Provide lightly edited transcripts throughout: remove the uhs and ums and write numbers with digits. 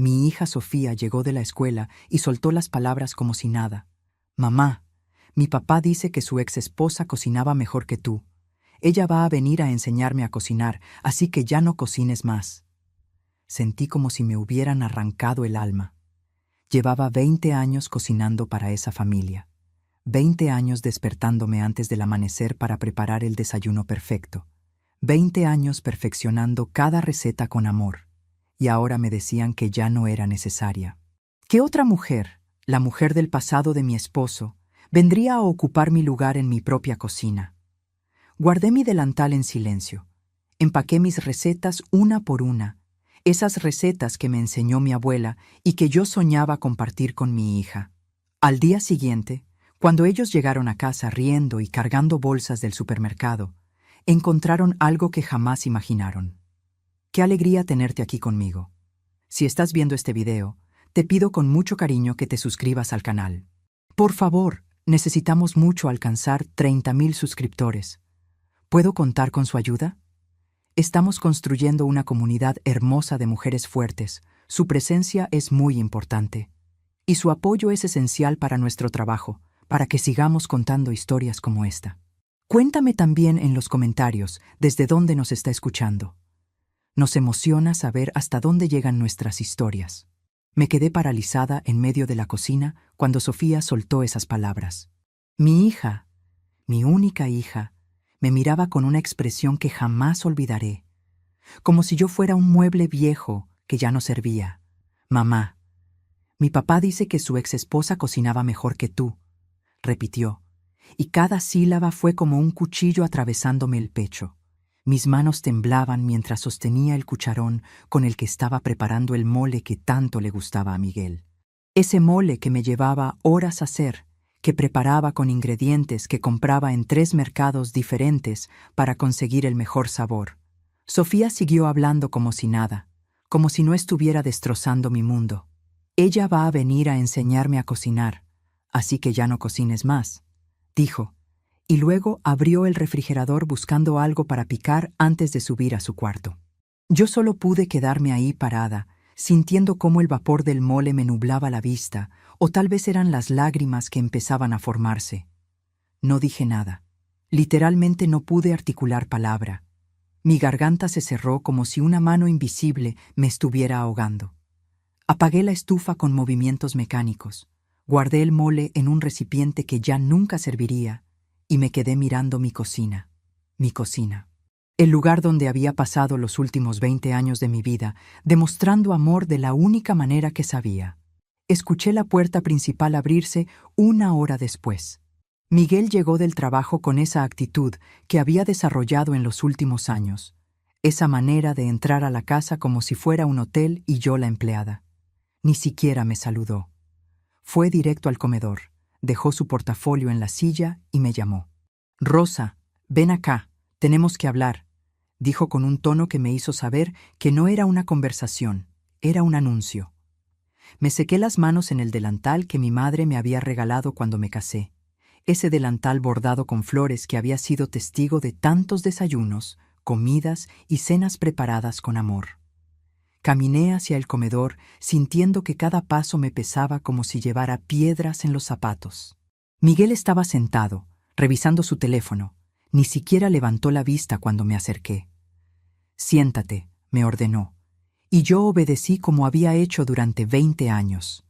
Mi hija Sofía llegó de la escuela y soltó las palabras como si nada. Mamá, mi papá dice que su ex esposa cocinaba mejor que tú. Ella va a venir a enseñarme a cocinar, así que ya no cocines más. Sentí como si me hubieran arrancado el alma. Llevaba 20 años cocinando para esa familia. 20 años despertándome antes del amanecer para preparar el desayuno perfecto. 20 años perfeccionando cada receta con amor. Y ahora me decían que ya no era necesaria. ¿Qué otra mujer, la mujer del pasado de mi esposo, vendría a ocupar mi lugar en mi propia cocina? Guardé mi delantal en silencio. Empaqué mis recetas una por una, esas recetas que me enseñó mi abuela y que yo soñaba compartir con mi hija. Al día siguiente, cuando ellos llegaron a casa riendo y cargando bolsas del supermercado, encontraron algo que jamás imaginaron. Qué alegría tenerte aquí conmigo. Si estás viendo este video, te pido con mucho cariño que te suscribas al canal. Por favor, necesitamos mucho alcanzar 30,000 suscriptores. ¿Puedo contar con su ayuda? Estamos construyendo una comunidad hermosa de mujeres fuertes. Su presencia es muy importante. Y su apoyo es esencial para nuestro trabajo, para que sigamos contando historias como esta. Cuéntame también en los comentarios desde dónde nos está escuchando. Nos emociona saber hasta dónde llegan nuestras historias. Me quedé paralizada en medio de la cocina cuando Sofía soltó esas palabras. Mi hija, mi única hija, me miraba con una expresión que jamás olvidaré, como si yo fuera un mueble viejo que ya no servía. Mamá, mi papá dice que su ex esposa cocinaba mejor que tú, repitió, y cada sílaba fue como un cuchillo atravesándome el pecho. Mis manos temblaban mientras sostenía el cucharón con el que estaba preparando el mole que tanto le gustaba a Miguel. Ese mole que me llevaba horas a hacer, que preparaba con ingredientes que compraba en 3 mercados diferentes para conseguir el mejor sabor. Sofía siguió hablando como si nada, como si no estuviera destrozando mi mundo. Ella va a venir a enseñarme a cocinar, así que ya no cocines más, dijo, y luego abrió el refrigerador buscando algo para picar antes de subir a su cuarto. Yo solo pude quedarme ahí parada, sintiendo cómo el vapor del mole me nublaba la vista, o tal vez eran las lágrimas que empezaban a formarse. No dije nada. Literalmente no pude articular palabra. Mi garganta se cerró como si una mano invisible me estuviera ahogando. Apagué la estufa con movimientos mecánicos. Guardé el mole en un recipiente que ya nunca serviría y me quedé mirando mi cocina. El lugar donde había pasado los últimos 20 años de mi vida, demostrando amor de la única manera que sabía. Escuché la puerta principal abrirse 1 hora después. Miguel llegó del trabajo con esa actitud que había desarrollado en los últimos años, esa manera de entrar a la casa como si fuera un hotel y yo la empleada. Ni siquiera me saludó. Fue directo al comedor, dejó su portafolio en la silla y me llamó. «Rosa, ven acá, tenemos que hablar», dijo con un tono que me hizo saber que no era una conversación, era un anuncio. Me sequé las manos en el delantal que mi madre me había regalado cuando me casé, ese delantal bordado con flores que había sido testigo de tantos desayunos, comidas y cenas preparadas con amor. Caminé hacia el comedor, sintiendo que cada paso me pesaba como si llevara piedras en los zapatos. Miguel estaba sentado, revisando su teléfono. Ni siquiera levantó la vista cuando me acerqué. «Siéntate», me ordenó, y yo obedecí como había hecho durante 20 años.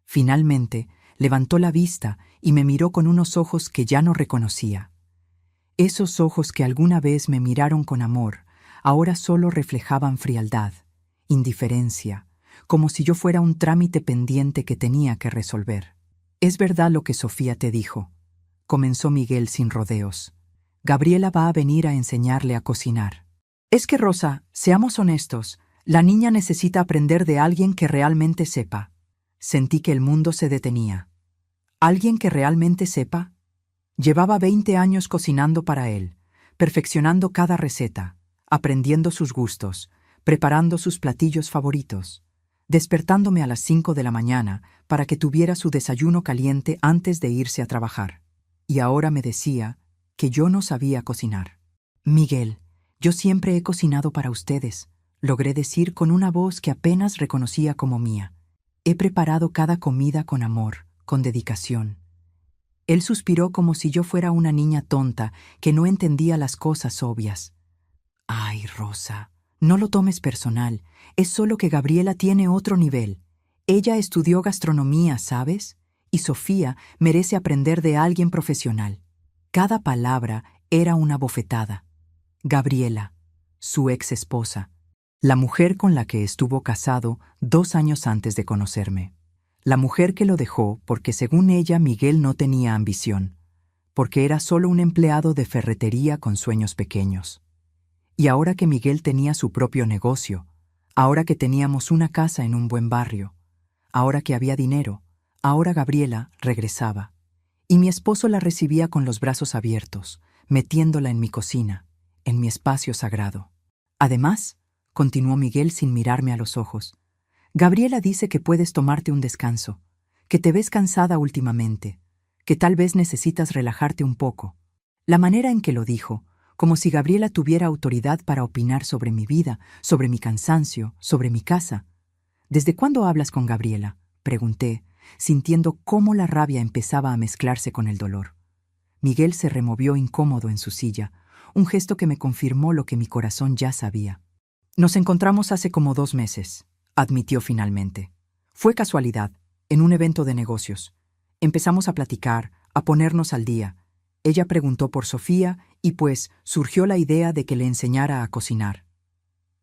Finalmente, levantó la vista y me miró con unos ojos que ya no reconocía. Esos ojos que alguna vez me miraron con amor, ahora solo reflejaban frialdad, indiferencia, como si yo fuera un trámite pendiente que tenía que resolver. «Es verdad lo que Sofía te dijo», comenzó Miguel sin rodeos. «Gabriela va a venir a enseñarle a cocinar. Es que, Rosa, seamos honestos, la niña necesita aprender de alguien que realmente sepa». Sentí que el mundo se detenía. ¿Alguien que realmente sepa? Llevaba 20 años cocinando para él, perfeccionando cada receta, aprendiendo sus gustos, preparando sus platillos favoritos, despertándome a las 5 de la mañana para que tuviera su desayuno caliente antes de irse a trabajar. Y ahora me decía que yo no sabía cocinar. «Miguel, yo siempre he cocinado para ustedes», logré decir con una voz que apenas reconocía como mía. He preparado cada comida con amor, con dedicación. Él suspiró como si yo fuera una niña tonta que no entendía las cosas obvias. Ay, Rosa, no lo tomes personal. Es solo que Gabriela tiene otro nivel. Ella estudió gastronomía, ¿sabes? Y Sofía merece aprender de alguien profesional. Cada palabra era una bofetada. Gabriela, su ex esposa, la mujer con la que estuvo casado 2 años antes de conocerme. La mujer que lo dejó porque según ella Miguel no tenía ambición, porque era solo un empleado de ferretería con sueños pequeños. Y ahora que Miguel tenía su propio negocio, ahora que teníamos una casa en un buen barrio, ahora que había dinero, ahora Gabriela regresaba. Y mi esposo la recibía con los brazos abiertos, metiéndola en mi cocina, en mi espacio sagrado. Además, continuó Miguel sin mirarme a los ojos, Gabriela dice que puedes tomarte un descanso, que te ves cansada últimamente, que tal vez necesitas relajarte un poco. La manera en que lo dijo, como si Gabriela tuviera autoridad para opinar sobre mi vida, sobre mi cansancio, sobre mi casa. ¿Desde cuándo hablas con Gabriela?, pregunté, sintiendo cómo la rabia empezaba a mezclarse con el dolor. Miguel se removió incómodo en su silla, un gesto que me confirmó lo que mi corazón ya sabía. Nos encontramos hace como 2 meses, admitió finalmente. Fue casualidad, en un evento de negocios. Empezamos a platicar, a ponernos al día. Ella preguntó por Sofía y pues surgió la idea de que le enseñara a cocinar.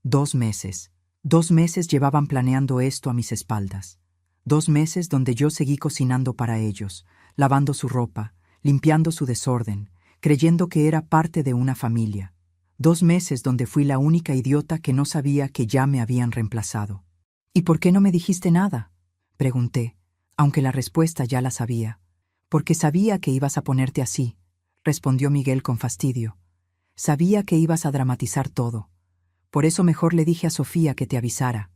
2 meses. 2 meses llevaban planeando esto a mis espaldas. 2 meses donde yo seguí cocinando para ellos, lavando su ropa, limpiando su desorden, creyendo que era parte de una familia. 2 meses donde fui la única idiota que no sabía que ya me habían reemplazado. ¿Y por qué no me dijiste nada?, pregunté, aunque la respuesta ya la sabía. Porque sabía que ibas a ponerte así, respondió Miguel con fastidio. Sabía que ibas a dramatizar todo. Por eso mejor le dije a Sofía que te avisara.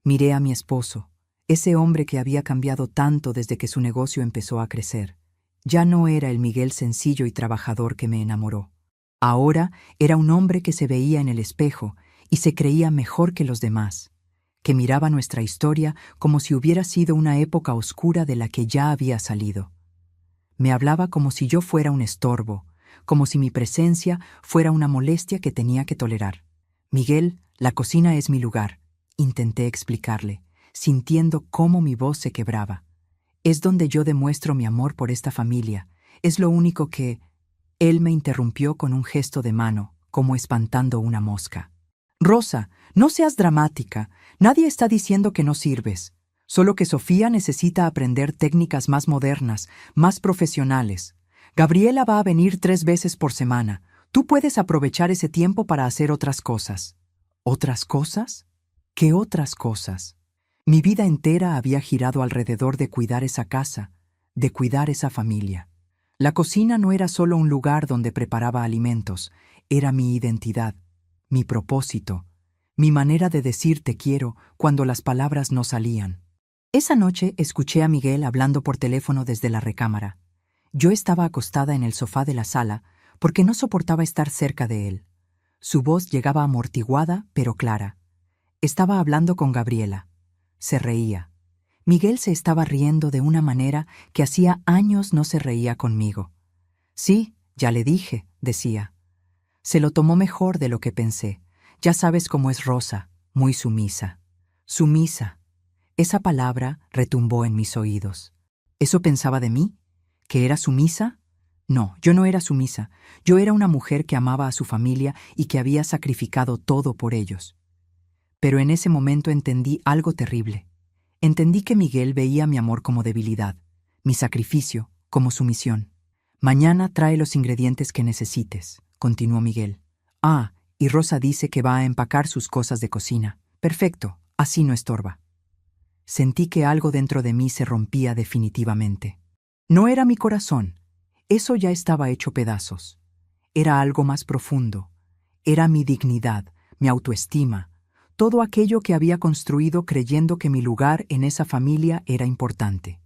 Miré a mi esposo, ese hombre que había cambiado tanto desde que su negocio empezó a crecer. Ya no era el Miguel sencillo y trabajador que me enamoró. Ahora era un hombre que se veía en el espejo y se creía mejor que los demás, que miraba nuestra historia como si hubiera sido una época oscura de la que ya había salido. Me hablaba como si yo fuera un estorbo, como si mi presencia fuera una molestia que tenía que tolerar. Miguel, la cocina es mi lugar, intenté explicarle, sintiendo cómo mi voz se quebraba. Es donde yo demuestro mi amor por esta familia, es lo único que... Él me interrumpió con un gesto de mano, como espantando una mosca. Rosa, no seas dramática, nadie está diciendo que no sirves, solo que Sofía necesita aprender técnicas más modernas, más profesionales. Gabriela va a venir 3 veces por semana. Tú puedes aprovechar ese tiempo para hacer otras cosas. ¿Otras cosas? ¿Qué otras cosas? Mi vida entera había girado alrededor de cuidar esa casa, de cuidar esa familia. La cocina no era solo un lugar donde preparaba alimentos, era mi identidad, mi propósito, mi manera de decir te quiero cuando las palabras no salían. Esa noche escuché a Miguel hablando por teléfono desde la recámara. Yo estaba acostada en el sofá de la sala porque no soportaba estar cerca de él. Su voz llegaba amortiguada pero clara. Estaba hablando con Gabriela. Se reía. Miguel se estaba riendo de una manera que hacía años no se reía conmigo. Sí, ya le dije, decía. Se lo tomó mejor de lo que pensé. Ya sabes cómo es Rosa, muy sumisa. Sumisa. Esa palabra retumbó en mis oídos. ¿Eso pensaba de mí? ¿Que era sumisa? No, yo no era sumisa. Yo era una mujer que amaba a su familia y que había sacrificado todo por ellos. Pero en ese momento entendí algo terrible. Entendí que Miguel veía mi amor como debilidad, mi sacrificio como sumisión. Mañana trae los ingredientes que necesites, continuó Miguel. Ah, y Rosa dice que va a empacar sus cosas de cocina. Perfecto, así no estorba. Sentí que algo dentro de mí se rompía definitivamente. No era mi corazón, eso ya estaba hecho pedazos. Era algo más profundo. Era mi dignidad, mi autoestima, todo aquello que había construido creyendo que mi lugar en esa familia era importante.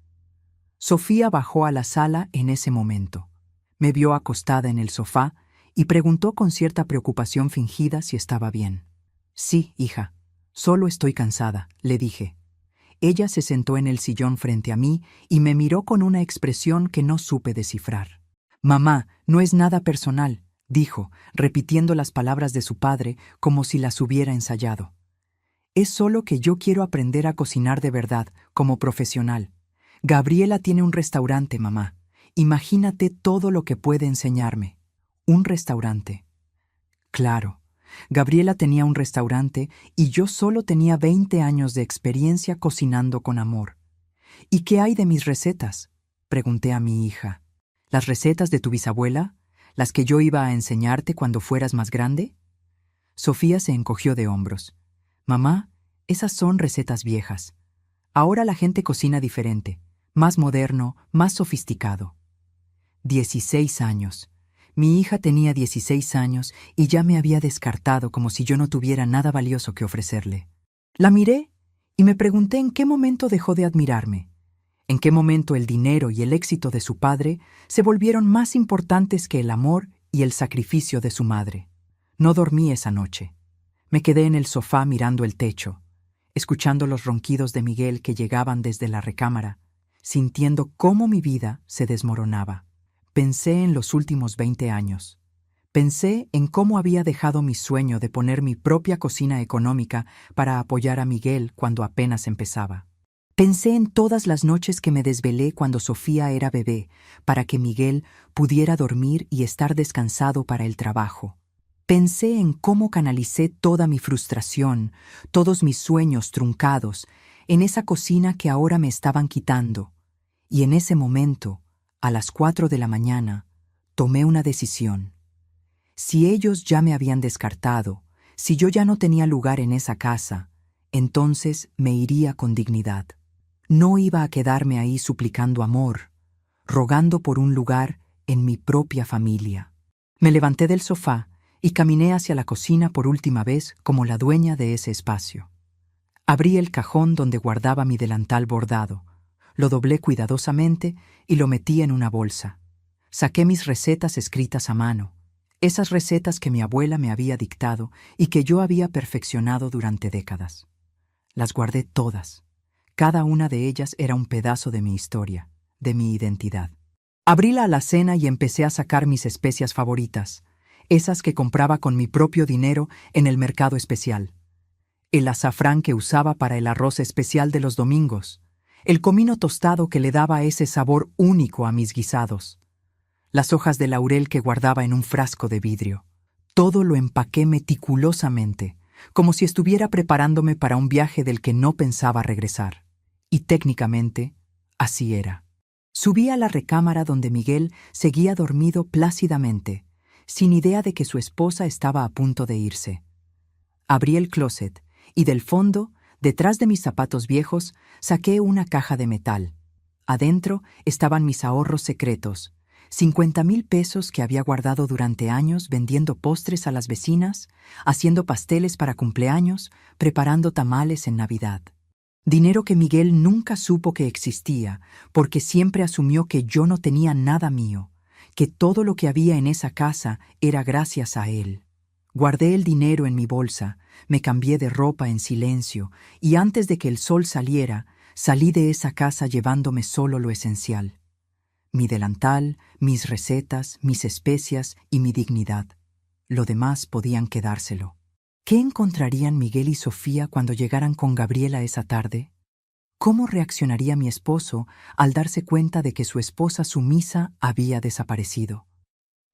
Sofía bajó a la sala en ese momento. Me vio acostada en el sofá y preguntó con cierta preocupación fingida si estaba bien. Sí, hija, Solo estoy cansada, le dije. Ella se sentó en el sillón frente a mí y me miró con una expresión que no supe descifrar. Mamá, no es nada personal, dijo, repitiendo las palabras de su padre como si las hubiera ensayado. Es solo que yo quiero aprender a cocinar de verdad, como profesional. Gabriela tiene un restaurante, mamá. Imagínate todo lo que puede enseñarme. Un restaurante. Claro. Gabriela tenía un restaurante y yo solo tenía 20 años de experiencia cocinando con amor. ¿Y qué hay de mis recetas?, pregunté a mi hija. ¿Las recetas de tu bisabuela? ¿Las que yo iba a enseñarte cuando fueras más grande? Sofía se encogió de hombros. Mamá, esas son recetas viejas. Ahora la gente cocina diferente, más moderno, más sofisticado. 16 años. Mi hija tenía 16 años y ya me había descartado como si yo no tuviera nada valioso que ofrecerle. La miré y me pregunté en qué momento dejó de admirarme. En qué momento el dinero y el éxito de su padre se volvieron más importantes que el amor y el sacrificio de su madre. No dormí esa noche. Me quedé en el sofá mirando el techo, escuchando los ronquidos de Miguel que llegaban desde la recámara, sintiendo cómo mi vida se desmoronaba. Pensé en los últimos 20 años. Pensé en cómo había dejado mi sueño de poner mi propia cocina económica para apoyar a Miguel cuando apenas empezaba. Pensé en todas las noches que me desvelé cuando Sofía era bebé, para que Miguel pudiera dormir y estar descansado para el trabajo. Pensé en cómo canalicé toda mi frustración, todos mis sueños truncados, en esa cocina que ahora me estaban quitando. Y en ese momento, a las 4 de la mañana, tomé una decisión. Si ellos ya me habían descartado, si yo ya no tenía lugar en esa casa, entonces me iría con dignidad. No iba a quedarme ahí suplicando amor, rogando por un lugar en mi propia familia. Me levanté del sofá y caminé hacia la cocina por última vez como la dueña de ese espacio. Abrí el cajón donde guardaba mi delantal bordado, lo doblé cuidadosamente y lo metí en una bolsa. Saqué mis recetas escritas a mano, esas recetas que mi abuela me había dictado y que yo había perfeccionado durante décadas. Las guardé todas. Cada una de ellas era un pedazo de mi historia, de mi identidad. Abrí la alacena y empecé a sacar mis especias favoritas, esas que compraba con mi propio dinero en el mercado especial. El azafrán que usaba para el arroz especial de los domingos, el comino tostado que le daba ese sabor único a mis guisados, las hojas de laurel que guardaba en un frasco de vidrio. Todo lo empaqué meticulosamente, como si estuviera preparándome para un viaje del que no pensaba regresar. Y técnicamente, así era. Subí a la recámara donde Miguel seguía dormido plácidamente, sin idea de que su esposa estaba a punto de irse. Abrí el closet y del fondo, detrás de mis zapatos viejos, saqué una caja de metal. Adentro estaban mis ahorros secretos, 50,000 pesos que había guardado durante años vendiendo postres a las vecinas, haciendo pasteles para cumpleaños, preparando tamales en Navidad. Dinero que Miguel nunca supo que existía, porque siempre asumió que yo no tenía nada mío, que todo lo que había en esa casa era gracias a él. Guardé el dinero en mi bolsa, me cambié de ropa en silencio, y antes de que el sol saliera, salí de esa casa llevándome solo lo esencial. Mi delantal, mis recetas, mis especias y mi dignidad. Lo demás podían quedárselo. ¿Qué encontrarían Miguel y Sofía cuando llegaran con Gabriela esa tarde? ¿Cómo reaccionaría mi esposo al darse cuenta de que su esposa sumisa había desaparecido?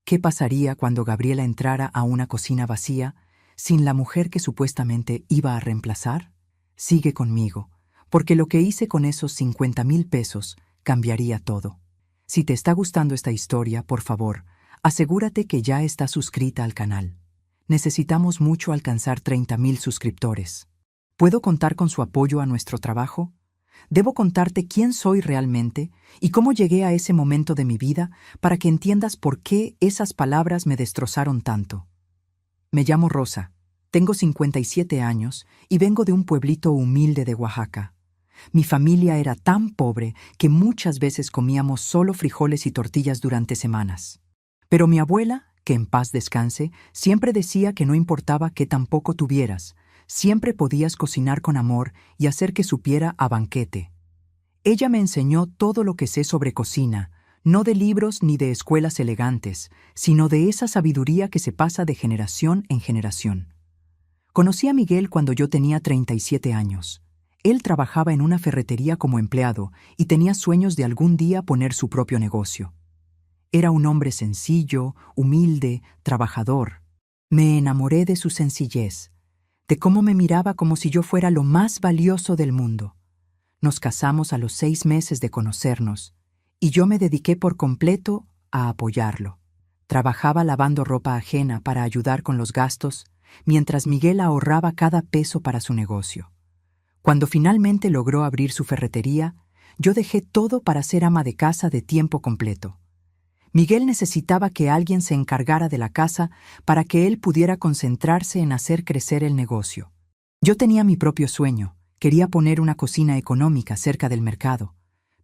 ¿Qué pasaría cuando Gabriela entrara a una cocina vacía, sin la mujer que supuestamente iba a reemplazar? Sigue conmigo, porque lo que hice con esos 50,000 pesos cambiaría todo. Si te está gustando esta historia, por favor, asegúrate que ya estás suscrita al canal. Necesitamos mucho alcanzar 30,000 suscriptores. ¿Puedo contar con su apoyo a nuestro trabajo? Debo contarte quién soy realmente y cómo llegué a ese momento de mi vida para que entiendas por qué esas palabras me destrozaron tanto. Me llamo Rosa, tengo 57 años y vengo de un pueblito humilde de Oaxaca. Mi familia era tan pobre que muchas veces comíamos solo frijoles y tortillas durante semanas. Pero mi abuela, que en paz descanse, siempre decía que no importaba que tampoco tuvieras, Siempre podías cocinar con amor y hacer que supiera a banquete. Ella me enseñó todo lo que sé sobre cocina, no de libros ni de escuelas elegantes, sino de esa sabiduría que se pasa de generación en generación. Conocí a Miguel cuando yo tenía 37 años. Él trabajaba en una ferretería como empleado y tenía sueños de algún día poner su propio negocio. Era un hombre sencillo, humilde, trabajador. Me enamoré de su sencillez, de cómo me miraba como si yo fuera lo más valioso del mundo. Nos casamos a los 6 meses de conocernos, y yo me dediqué por completo a apoyarlo. Trabajaba lavando ropa ajena para ayudar con los gastos, mientras Miguel ahorraba cada peso para su negocio. Cuando finalmente logró abrir su ferretería, yo dejé todo para ser ama de casa de tiempo completo. Miguel necesitaba que alguien se encargara de la casa para que él pudiera concentrarse en hacer crecer el negocio. Yo tenía mi propio sueño, quería poner una cocina económica cerca del mercado,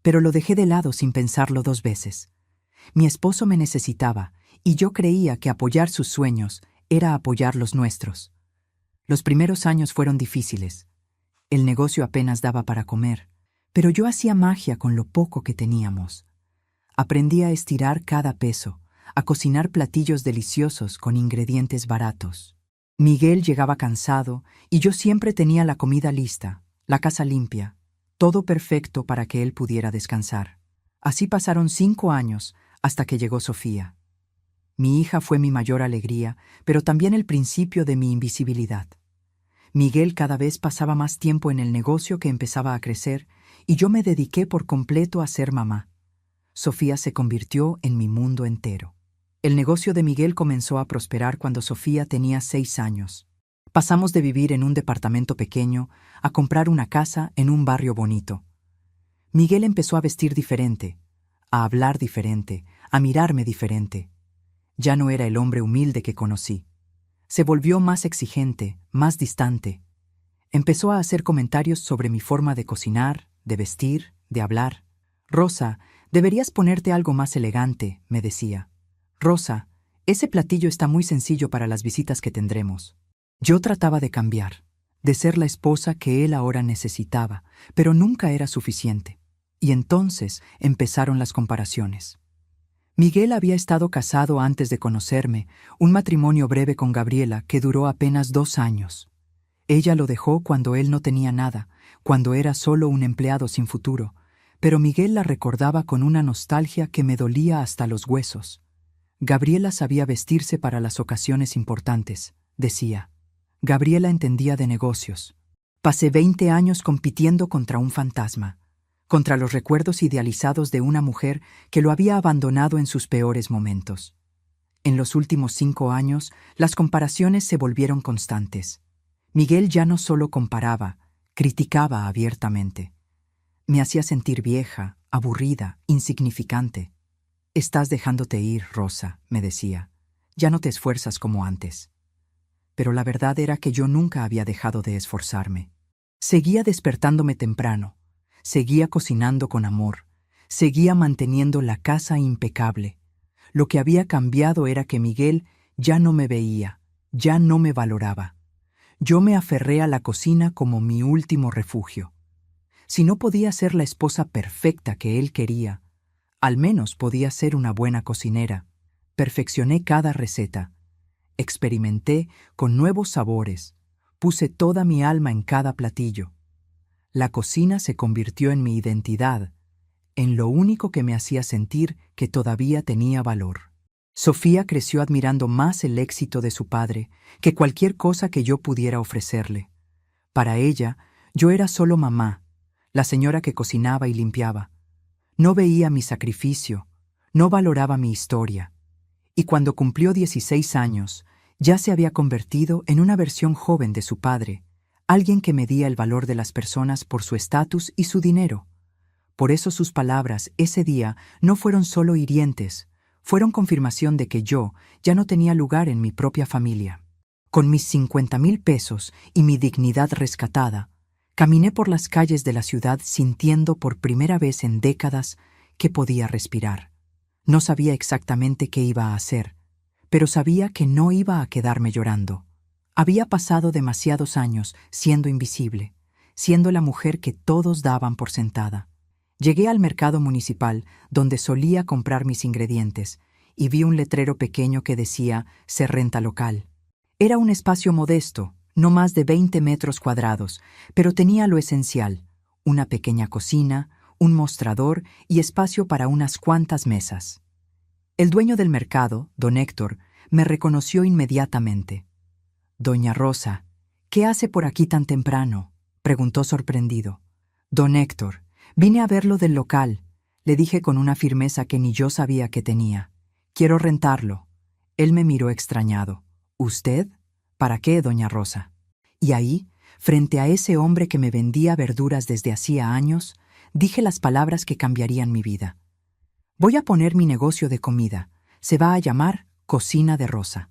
pero lo dejé de lado sin pensarlo 2 veces. Mi esposo me necesitaba, y yo creía que apoyar sus sueños era apoyar los nuestros. Los primeros años fueron difíciles. El negocio apenas daba para comer, pero yo hacía magia con lo poco que teníamos. Aprendí a estirar cada peso, a cocinar platillos deliciosos con ingredientes baratos. Miguel llegaba cansado y yo siempre tenía la comida lista, la casa limpia, todo perfecto para que él pudiera descansar. Así pasaron 5 años hasta que llegó Sofía. Mi hija fue mi mayor alegría, pero también el principio de mi invisibilidad. Miguel cada vez pasaba más tiempo en el negocio que empezaba a crecer y yo me dediqué por completo a ser mamá. Sofía se convirtió en mi mundo entero. El negocio de Miguel comenzó a prosperar cuando Sofía tenía 6 años. Pasamos de vivir en un departamento pequeño a comprar una casa en un barrio bonito. Miguel empezó a vestir diferente, a hablar diferente, a mirarme diferente. Ya no era el hombre humilde que conocí. Se volvió más exigente, más distante. Empezó a hacer comentarios sobre mi forma de cocinar, de vestir, de hablar. «Rosa, deberías ponerte algo más elegante», me decía. «Rosa, ese platillo está muy sencillo para las visitas que tendremos». Yo trataba de cambiar, de ser la esposa que él ahora necesitaba, pero nunca era suficiente. Y entonces empezaron las comparaciones. Miguel había estado casado antes de conocerme, un matrimonio breve con Gabriela que duró apenas 2 años. Ella lo dejó cuando él no tenía nada, cuando era solo un empleado sin futuro, pero Miguel la recordaba con una nostalgia que me dolía hasta los huesos. Gabriela sabía vestirse para las ocasiones importantes, decía. Gabriela entendía de negocios. Pasé 20 años compitiendo contra un fantasma, contra los recuerdos idealizados de una mujer que lo había abandonado en sus peores momentos. En los últimos 5 años, las comparaciones se volvieron constantes. Miguel ya no solo comparaba, criticaba abiertamente. Me hacía sentir vieja, aburrida, insignificante. «Estás dejándote ir, Rosa», me decía. «Ya no te esfuerzas como antes». Pero la verdad era que yo nunca había dejado de esforzarme. Seguía despertándome temprano, seguía cocinando con amor, seguía manteniendo la casa impecable. Lo que había cambiado era que Miguel ya no me veía, ya no me valoraba. Yo me aferré a la cocina como mi último refugio. Si no podía ser la esposa perfecta que él quería, al menos podía ser una buena cocinera. Perfeccioné cada receta. Experimenté con nuevos sabores. Puse toda mi alma en cada platillo. La cocina se convirtió en mi identidad, en lo único que me hacía sentir que todavía tenía valor. Sofía creció admirando más el éxito de su padre que cualquier cosa que yo pudiera ofrecerle. Para ella, yo era solo mamá, la señora que cocinaba y limpiaba. No veía mi sacrificio, no valoraba mi historia. Y cuando cumplió 16 años, ya se había convertido en una versión joven de su padre, alguien que medía el valor de las personas por su estatus y su dinero. Por eso sus palabras ese día no fueron solo hirientes, fueron confirmación de que yo ya no tenía lugar en mi propia familia. Con mis 50,000 pesos y mi dignidad rescatada, caminé por las calles de la ciudad sintiendo por primera vez en décadas que podía respirar. No sabía exactamente qué iba a hacer, pero sabía que no iba a quedarme llorando. Había pasado demasiados años siendo invisible, siendo la mujer que todos daban por sentada. Llegué al mercado municipal, donde solía comprar mis ingredientes, y vi un letrero pequeño que decía «Se renta local». Era un espacio modesto, no más de 20 metros cuadrados, pero tenía lo esencial: una pequeña cocina, un mostrador y espacio para unas cuantas mesas. El dueño del mercado, don Héctor, me reconoció inmediatamente. «Doña Rosa, ¿qué hace por aquí tan temprano?», preguntó sorprendido. «Don Héctor, vine a ver lo del local», le dije con una firmeza que ni yo sabía que tenía. «Quiero rentarlo». Él me miró extrañado. «¿Usted? ¿Para qué, doña Rosa?». Y ahí, frente a ese hombre que me vendía verduras desde hacía años, dije las palabras que cambiarían mi vida. «Voy a poner mi negocio de comida. Se va a llamar Cocina de Rosa».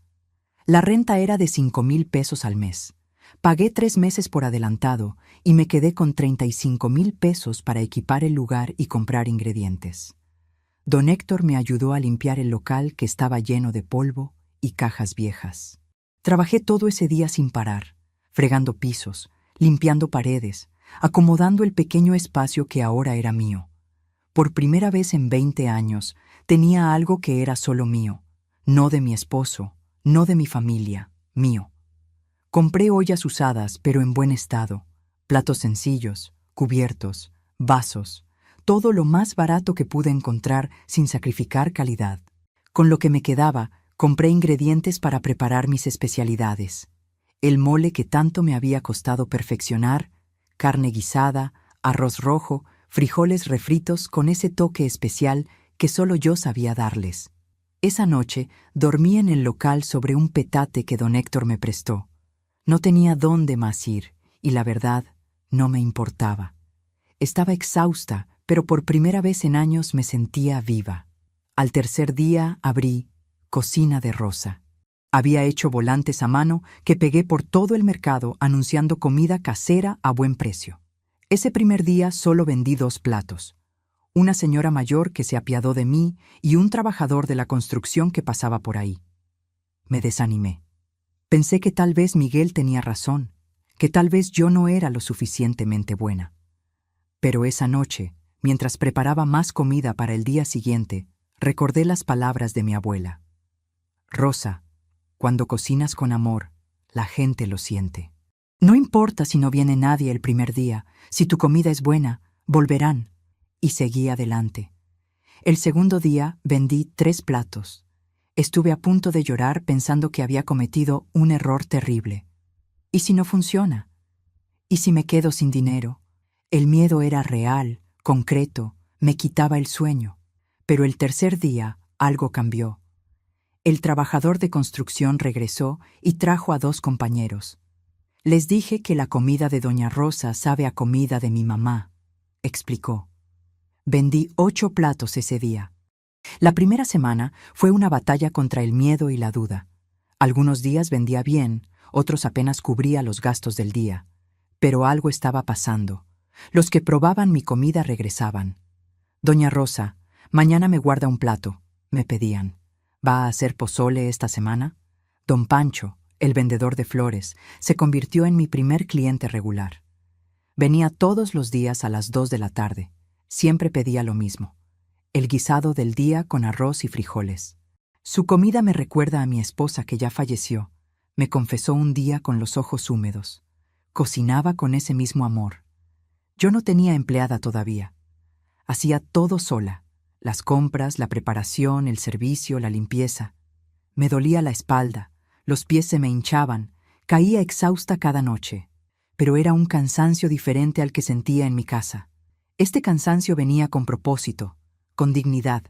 La renta era de 5,000 pesos al mes. Pagué 3 meses por adelantado y me quedé con 35,000 pesos para equipar el lugar y comprar ingredientes. Don Héctor me ayudó a limpiar el local, que estaba lleno de polvo y cajas viejas. Trabajé todo ese día sin parar, fregando pisos, limpiando paredes, acomodando el pequeño espacio que ahora era mío. Por primera vez en 20 años tenía algo que era solo mío, no de mi esposo, no de mi familia, mío. Compré ollas usadas, pero en buen estado, platos sencillos, cubiertos, vasos, todo lo más barato que pude encontrar sin sacrificar calidad. Con lo que me quedaba, compré ingredientes para preparar mis especialidades: el mole que tanto me había costado perfeccionar, carne guisada, arroz rojo, frijoles refritos con ese toque especial que solo yo sabía darles. Esa noche dormí en el local sobre un petate que don Héctor me prestó. No tenía dónde más ir, y la verdad, no me importaba. Estaba exhausta, pero por primera vez en años me sentía viva. Al tercer día abrí Cocina de Rosa. Había hecho volantes a mano que pegué por todo el mercado anunciando comida casera a buen precio. Ese primer día solo vendí 2 platos. Una señora mayor que se apiadó de mí y un trabajador de la construcción que pasaba por ahí. Me desanimé. Pensé que tal vez Miguel tenía razón, que tal vez yo no era lo suficientemente buena. Pero esa noche, mientras preparaba más comida para el día siguiente, recordé las palabras de mi abuela. «Rosa, cuando cocinas con amor, la gente lo siente. No importa si no viene nadie el primer día, si tu comida es buena, volverán». Y seguí adelante. El segundo día vendí 3 platos. Estuve a punto de llorar pensando que había cometido un error terrible. ¿Y si no funciona? ¿Y si me quedo sin dinero? El miedo era real, concreto, me quitaba el sueño. Pero el tercer día algo cambió. El trabajador de construcción regresó y trajo a 2 compañeros. Les dije que la comida de doña Rosa sabe a comida de mi mamá, explicó. Vendí 8 platos ese día. La primera semana fue una batalla contra el miedo y la duda. Algunos días vendía bien, otros apenas cubría los gastos del día. Pero algo estaba pasando. Los que probaban mi comida regresaban. «Doña Rosa, mañana me guarda un plato», me pedían. «¿Va a hacer pozole esta semana?». Don Pancho, el vendedor de flores, se convirtió en mi primer cliente regular. Venía todos los días a las 2 de la tarde. Siempre pedía lo mismo: el guisado del día con arroz y frijoles. Su comida me recuerda a mi esposa, que ya falleció. Me confesó un día con los ojos húmedos. Cocinaba con ese mismo amor. Yo no tenía empleada todavía. Hacía todo sola: las compras, la preparación, el servicio, la limpieza. Me dolía la espalda, los pies se me hinchaban, caía exhausta cada noche. Pero era un cansancio diferente al que sentía en mi casa. Este cansancio venía con propósito, con dignidad.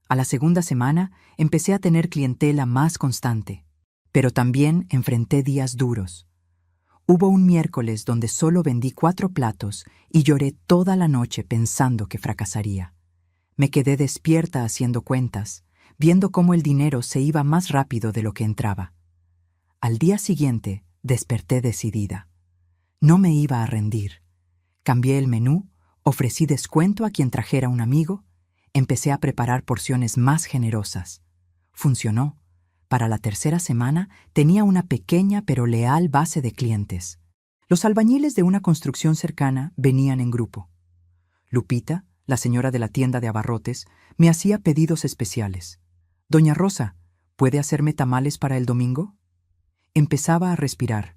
A la segunda semana empecé a tener clientela más constante. Pero también enfrenté días duros. Hubo un miércoles donde solo vendí 4 platos y lloré toda la noche pensando que fracasaría. Me quedé despierta haciendo cuentas, viendo cómo el dinero se iba más rápido de lo que entraba. Al día siguiente desperté decidida. No me iba a rendir. Cambié el menú, ofrecí descuento a quien trajera un amigo, empecé a preparar porciones más generosas. Funcionó. Para la tercera semana tenía una pequeña pero leal base de clientes. Los albañiles de una construcción cercana venían en grupo. Lupita, la señora de la tienda de abarrotes, me hacía pedidos especiales. «Doña Rosa, ¿puede hacerme tamales para el domingo?» Empezaba a respirar,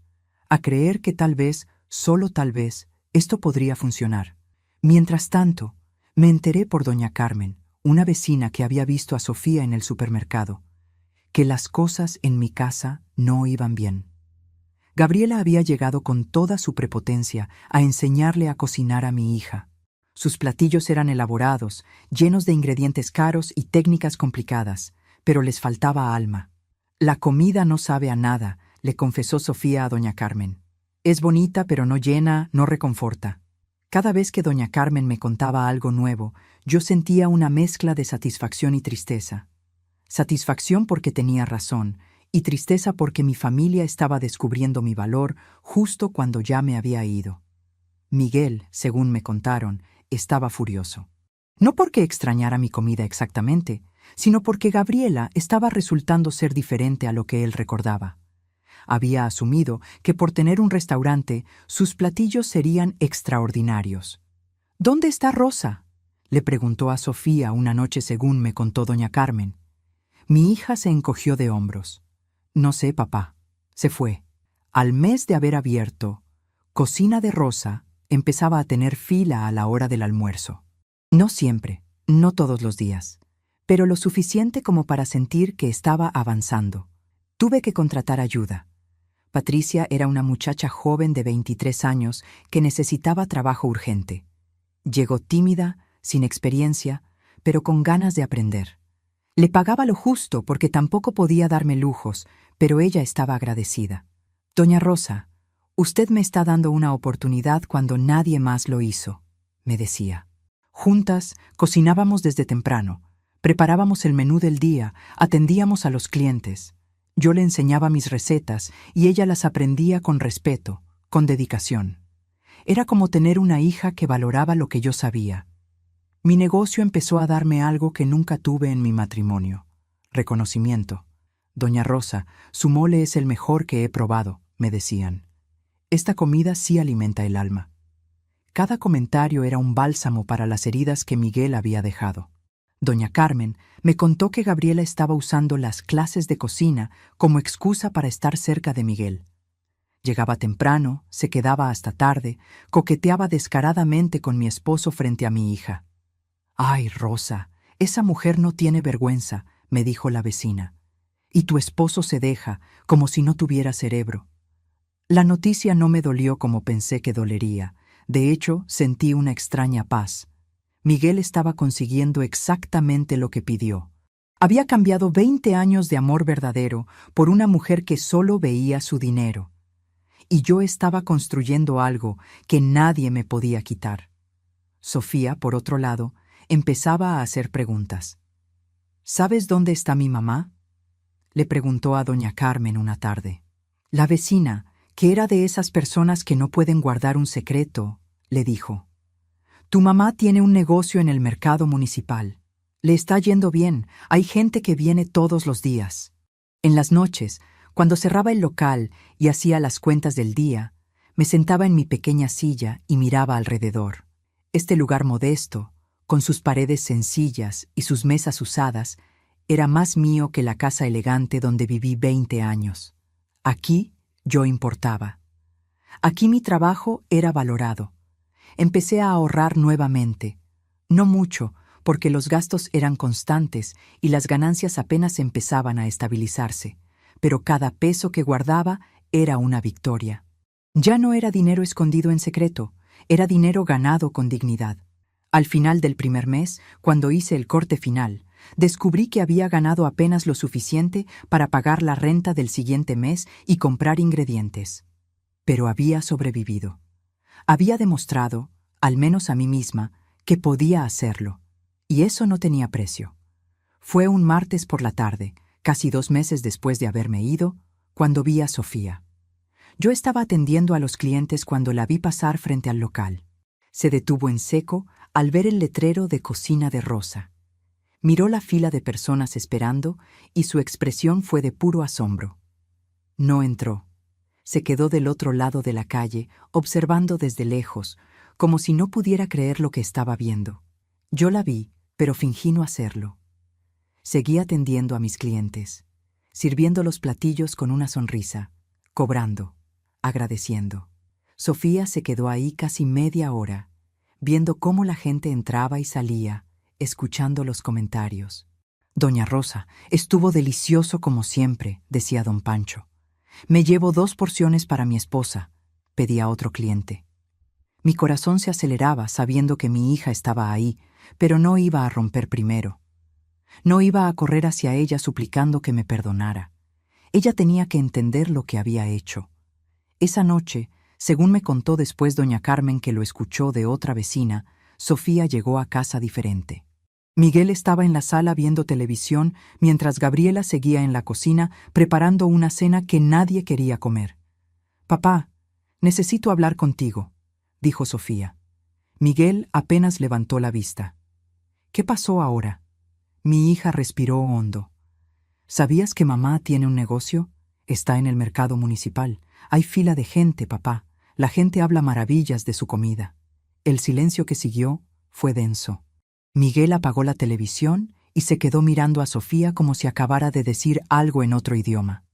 a creer que tal vez, solo tal vez, esto podría funcionar. Mientras tanto, me enteré por doña Carmen, una vecina que había visto a Sofía en el supermercado, que las cosas en mi casa no iban bien. Gabriela había llegado con toda su prepotencia a enseñarle a cocinar a mi hija. Sus platillos eran elaborados, llenos de ingredientes caros y técnicas complicadas, pero les faltaba alma. «La comida no sabe a nada», le confesó Sofía a doña Carmen. «Es bonita, pero no llena, no reconforta». Cada vez que doña Carmen me contaba algo nuevo, yo sentía una mezcla de satisfacción y tristeza. Satisfacción porque tenía razón, y tristeza porque mi familia estaba descubriendo mi valor justo cuando ya me había ido. Miguel, según me contaron, estaba furioso. No porque extrañara mi comida exactamente, sino porque Gabriela estaba resultando ser diferente a lo que él recordaba. Había asumido que por tener un restaurante, sus platillos serían extraordinarios. «¿Dónde está Rosa?», le preguntó a Sofía una noche según me contó doña Carmen. Mi hija se encogió de hombros. «No sé, papá. Se fue». Al mes de haber abierto, Cocina de Rosa empezaba a tener fila a la hora del almuerzo. No siempre, no todos los días, pero lo suficiente como para sentir que estaba avanzando. Tuve que contratar ayuda. Patricia era una muchacha joven de 23 años que necesitaba trabajo urgente. Llegó tímida, sin experiencia, pero con ganas de aprender. Le pagaba lo justo porque tampoco podía darme lujos, pero ella estaba agradecida. «Doña Rosa, usted me está dando una oportunidad cuando nadie más lo hizo», me decía. Juntas cocinábamos desde temprano, preparábamos el menú del día, atendíamos a los clientes. Yo le enseñaba mis recetas y ella las aprendía con respeto, con dedicación. Era como tener una hija que valoraba lo que yo sabía. Mi negocio empezó a darme algo que nunca tuve en mi matrimonio: reconocimiento. «Doña Rosa, su mole es el mejor que he probado», me decían. «Esta comida sí alimenta el alma». Cada comentario era un bálsamo para las heridas que Miguel había dejado. Doña Carmen me contó que Gabriela estaba usando las clases de cocina como excusa para estar cerca de Miguel. Llegaba temprano, se quedaba hasta tarde, coqueteaba descaradamente con mi esposo frente a mi hija. «Ay, Rosa, esa mujer no tiene vergüenza», me dijo la vecina. «Y tu esposo se deja, como si no tuviera cerebro». La noticia no me dolió como pensé que dolería. De hecho, sentí una extraña paz. Miguel estaba consiguiendo exactamente lo que pidió. Había cambiado 20 años de amor verdadero por una mujer que solo veía su dinero. Y yo estaba construyendo algo que nadie me podía quitar. Sofía, por otro lado, empezaba a hacer preguntas. «¿Sabes dónde está mi mamá?», le preguntó a doña Carmen una tarde. La vecina, que era de esas personas que no pueden guardar un secreto, le dijo: «Tu mamá tiene un negocio en el mercado municipal. Le está yendo bien, hay gente que viene todos los días». En las noches, cuando cerraba el local y hacía las cuentas del día, me sentaba en mi pequeña silla y miraba alrededor. Este lugar modesto, con sus paredes sencillas y sus mesas usadas, era más mío que la casa elegante donde viví 20 años. Aquí yo importaba. Aquí mi trabajo era valorado. Empecé a ahorrar nuevamente. No mucho, porque los gastos eran constantes y las ganancias apenas empezaban a estabilizarse, pero cada peso que guardaba era una victoria. Ya no era dinero escondido en secreto, era dinero ganado con dignidad. Al final del primer mes, cuando hice el corte final, descubrí que había ganado apenas lo suficiente para pagar la renta del siguiente mes y comprar ingredientes. Pero había sobrevivido. Había demostrado, al menos a mí misma, que podía hacerlo. Y eso no tenía precio. Fue un martes por la tarde, casi 2 meses después de haberme ido, cuando vi a Sofía. Yo estaba atendiendo a los clientes cuando la vi pasar frente al local. Se detuvo en seco al ver el letrero de Cocina de Rosa. Miró la fila de personas esperando y su expresión fue de puro asombro. No entró. Se quedó del otro lado de la calle, observando desde lejos, como si no pudiera creer lo que estaba viendo. Yo la vi, pero fingí no hacerlo. Seguí atendiendo a mis clientes, sirviendo los platillos con una sonrisa, cobrando, agradeciendo. Sofía se quedó ahí casi media hora, viendo cómo la gente entraba y salía, escuchando los comentarios. «Doña Rosa, estuvo delicioso como siempre», decía don Pancho. «Me llevo 2 porciones para mi esposa», pedía otro cliente. Mi corazón se aceleraba sabiendo que mi hija estaba ahí, pero no iba a romper primero. No iba a correr hacia ella suplicando que me perdonara. Ella tenía que entender lo que había hecho. Esa noche, según me contó después doña Carmen, que lo escuchó de otra vecina, Sofía llegó a casa diferente. Miguel estaba en la sala viendo televisión mientras Gabriela seguía en la cocina preparando una cena que nadie quería comer. «Papá, necesito hablar contigo», dijo Sofía. Miguel apenas levantó la vista. «¿Qué pasó ahora?» Mi hija respiró hondo. «¿Sabías que mamá tiene un negocio? Está en el mercado municipal. Hay fila de gente, papá. La gente habla maravillas de su comida». El silencio que siguió fue denso. Miguel apagó la televisión y se quedó mirando a Sofía como si acabara de decir algo en otro idioma.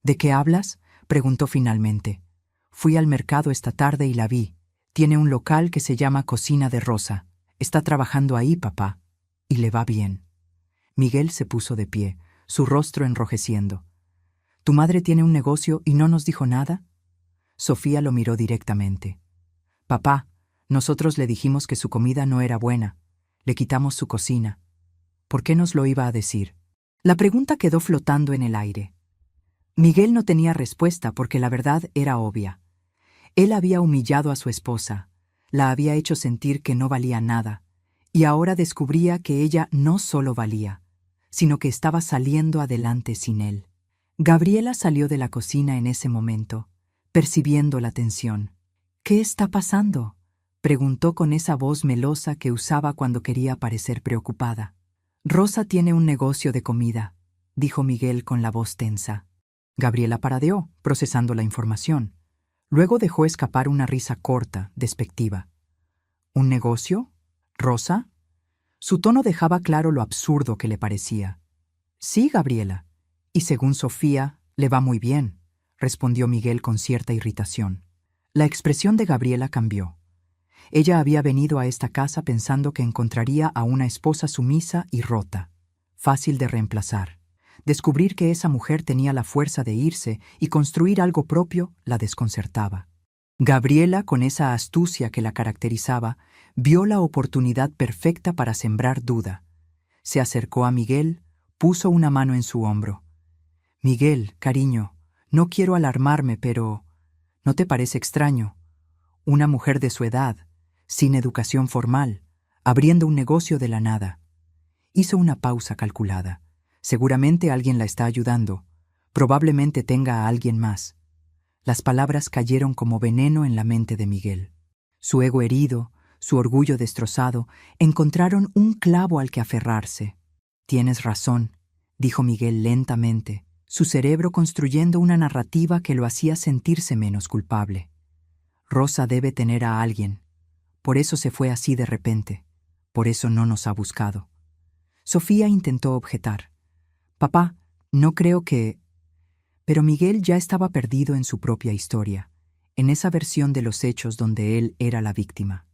«¿De qué hablas?», preguntó finalmente. «Fui al mercado esta tarde y la vi. Tiene un local que se llama Cocina de Rosa. Está trabajando ahí, papá. Y le va bien». Miguel se puso de pie, su rostro enrojeciendo. «¿Tu madre tiene un negocio y no nos dijo nada?». Sofía lo miró directamente. «Papá, nosotros le dijimos que su comida no era buena. Le quitamos su cocina. ¿Por qué nos lo iba a decir?». La pregunta quedó flotando en el aire. Miguel no tenía respuesta porque la verdad era obvia. Él había humillado a su esposa, la había hecho sentir que no valía nada, y ahora descubría que ella no solo valía, sino que estaba saliendo adelante sin él. Gabriela salió de la cocina en ese momento, percibiendo la tensión. «¿Qué está pasando?», preguntó con esa voz melosa que usaba cuando quería parecer preocupada. «Rosa tiene un negocio de comida», dijo Miguel con la voz tensa. Gabriela paradeó, procesando la información. Luego dejó escapar una risa corta, despectiva. «¿Un negocio? ¿Rosa?». Su tono dejaba claro lo absurdo que le parecía. «Sí, Gabriela. Y según Sofía, le va muy bien», respondió Miguel con cierta irritación. La expresión de Gabriela cambió. Ella había venido a esta casa pensando que encontraría a una esposa sumisa y rota, fácil de reemplazar. Descubrir que esa mujer tenía la fuerza de irse y construir algo propio la desconcertaba. Gabriela, con esa astucia que la caracterizaba, vio la oportunidad perfecta para sembrar duda. Se acercó a Miguel, puso una mano en su hombro. «Miguel, cariño, no quiero alarmarme, pero ¿no te parece extraño? Una mujer de su edad, sin educación formal, abriendo un negocio de la nada». Hizo una pausa calculada. Seguramente alguien la está ayudando. Probablemente tenga a alguien más. Las palabras cayeron como veneno en la mente de Miguel. Su ego herido, su orgullo destrozado, encontraron un clavo al que aferrarse. «Tienes razón», dijo Miguel lentamente, su cerebro construyendo una narrativa que lo hacía sentirse menos culpable. «Rosa debe tener a alguien. Por eso se fue así de repente. Por eso no nos ha buscado». Sofía intentó objetar. «Papá, no creo que…». Pero Miguel ya estaba perdido en su propia historia, en esa versión de los hechos donde él era la víctima.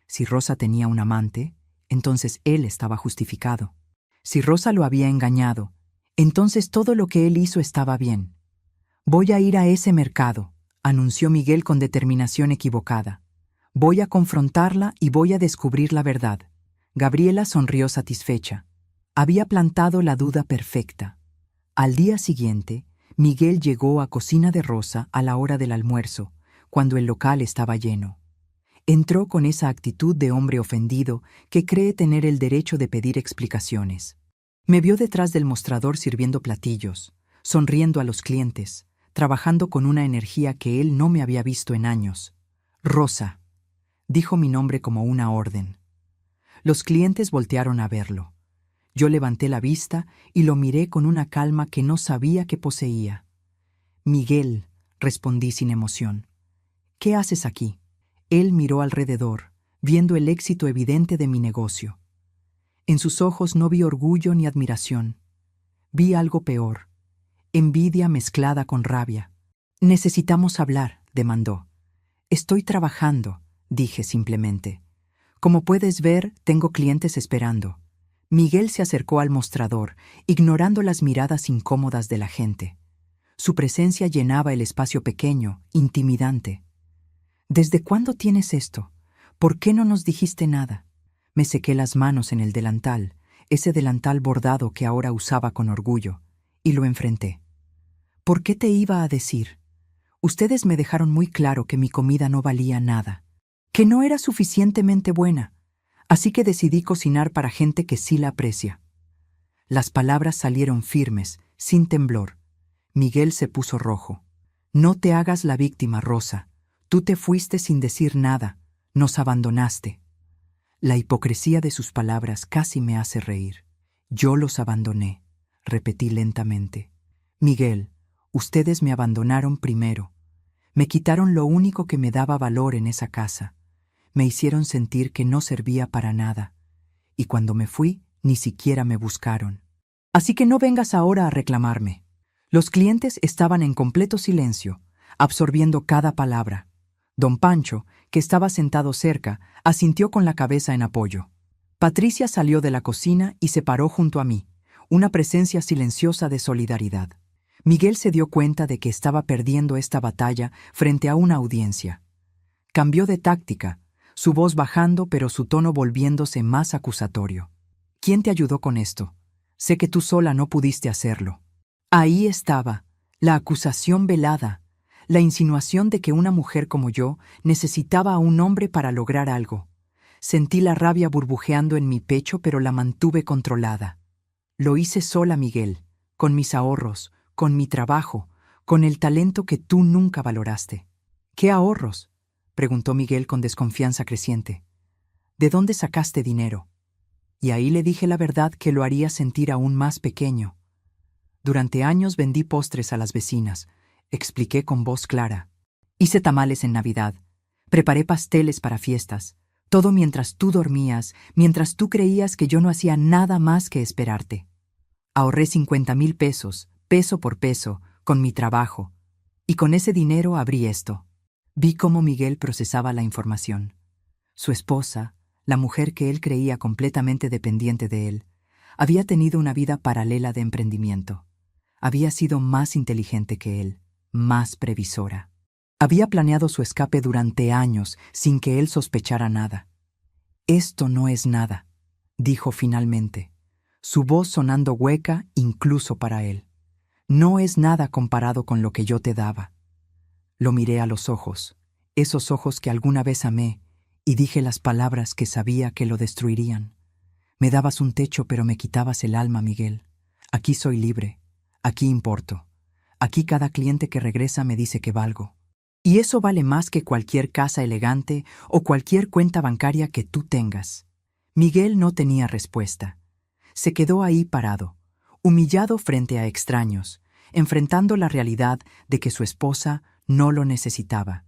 Si Rosa tenía un amante, entonces él estaba justificado. Si Rosa lo había engañado, entonces todo lo que él hizo estaba bien. «Voy a ir a ese mercado», anunció Miguel con determinación equivocada. «Voy a confrontarla y voy a descubrir la verdad». Gabriela sonrió satisfecha. Había plantado la duda perfecta. Al día siguiente, Miguel llegó a Cocina de Rosa a la hora del almuerzo, cuando el local estaba lleno. Entró con esa actitud de hombre ofendido que cree tener el derecho de pedir explicaciones. Me vio detrás del mostrador sirviendo platillos, sonriendo a los clientes, trabajando con una energía que él no me había visto en años. «Rosa», dijo mi nombre como una orden. Los clientes voltearon a verlo. Yo levanté la vista y lo miré con una calma que no sabía que poseía. «Miguel», respondí sin emoción. «¿Qué haces aquí?» Él miró alrededor, viendo el éxito evidente de mi negocio. En sus ojos no vi orgullo ni admiración. Vi algo peor, envidia mezclada con rabia. «Necesitamos hablar», demandó. «Estoy trabajando», dije simplemente. «Como puedes ver, tengo clientes esperando». Miguel se acercó al mostrador, ignorando las miradas incómodas de la gente. Su presencia llenaba el espacio pequeño, intimidante. «¿Desde cuándo tienes esto? ¿Por qué no nos dijiste nada?» Me sequé las manos en el delantal, ese delantal bordado que ahora usaba con orgullo, y lo enfrenté. «¿Por qué te iba a decir? Ustedes me dejaron muy claro que mi comida no valía nada, que no era suficientemente buena, así que decidí cocinar para gente que sí la aprecia». Las palabras salieron firmes, sin temblor. Miguel se puso rojo. «No te hagas la víctima, Rosa. Tú te fuiste sin decir nada. Nos abandonaste». La hipocresía de sus palabras casi me hace reír. «Yo los abandoné», repetí lentamente. «Miguel, ustedes me abandonaron primero. Me quitaron lo único que me daba valor en esa casa. Me hicieron sentir que no servía para nada. Y cuando me fui, ni siquiera me buscaron. Así que no vengas ahora a reclamarme». Los clientes estaban en completo silencio, absorbiendo cada palabra. Don Pancho, que estaba sentado cerca, asintió con la cabeza en apoyo. Patricia salió de la cocina y se paró junto a mí, una presencia silenciosa de solidaridad. Miguel se dio cuenta de que estaba perdiendo esta batalla frente a una audiencia. Cambió de táctica, su voz bajando pero su tono volviéndose más acusatorio. «¿Quién te ayudó con esto? Sé que tú sola no pudiste hacerlo». Ahí estaba, la acusación velada, la insinuación de que una mujer como yo necesitaba a un hombre para lograr algo. Sentí la rabia burbujeando en mi pecho, pero la mantuve controlada. «Lo hice sola, Miguel, con mis ahorros, con mi trabajo, con el talento que tú nunca valoraste». «¿Qué ahorros?», preguntó Miguel con desconfianza creciente. «¿De dónde sacaste dinero?». Y ahí le dije la verdad que lo haría sentir aún más pequeño. «Durante años vendí postres a las vecinas», expliqué con voz clara. «Hice tamales en Navidad, preparé pasteles para fiestas, todo mientras tú dormías, mientras tú creías que yo no hacía nada más que esperarte. Ahorré 50,000 pesos, peso por peso, con mi trabajo, y con ese dinero abrí esto». Vi cómo Miguel procesaba la información. Su esposa, la mujer que él creía completamente dependiente de él, había tenido una vida paralela de emprendimiento. Había sido más inteligente que él, más previsora. Había planeado su escape durante años sin que él sospechara nada. «Esto no es nada», dijo finalmente, su voz sonando hueca incluso para él. «No es nada comparado con lo que yo te daba». Lo miré a los ojos, esos ojos que alguna vez amé, y dije las palabras que sabía que lo destruirían. «Me dabas un techo, pero me quitabas el alma, Miguel. Aquí soy libre. Aquí importo. Aquí cada cliente que regresa me dice que valgo. Y eso vale más que cualquier casa elegante o cualquier cuenta bancaria que tú tengas». Miguel no tenía respuesta. Se quedó ahí parado, humillado frente a extraños, enfrentando la realidad de que su esposa no lo necesitaba.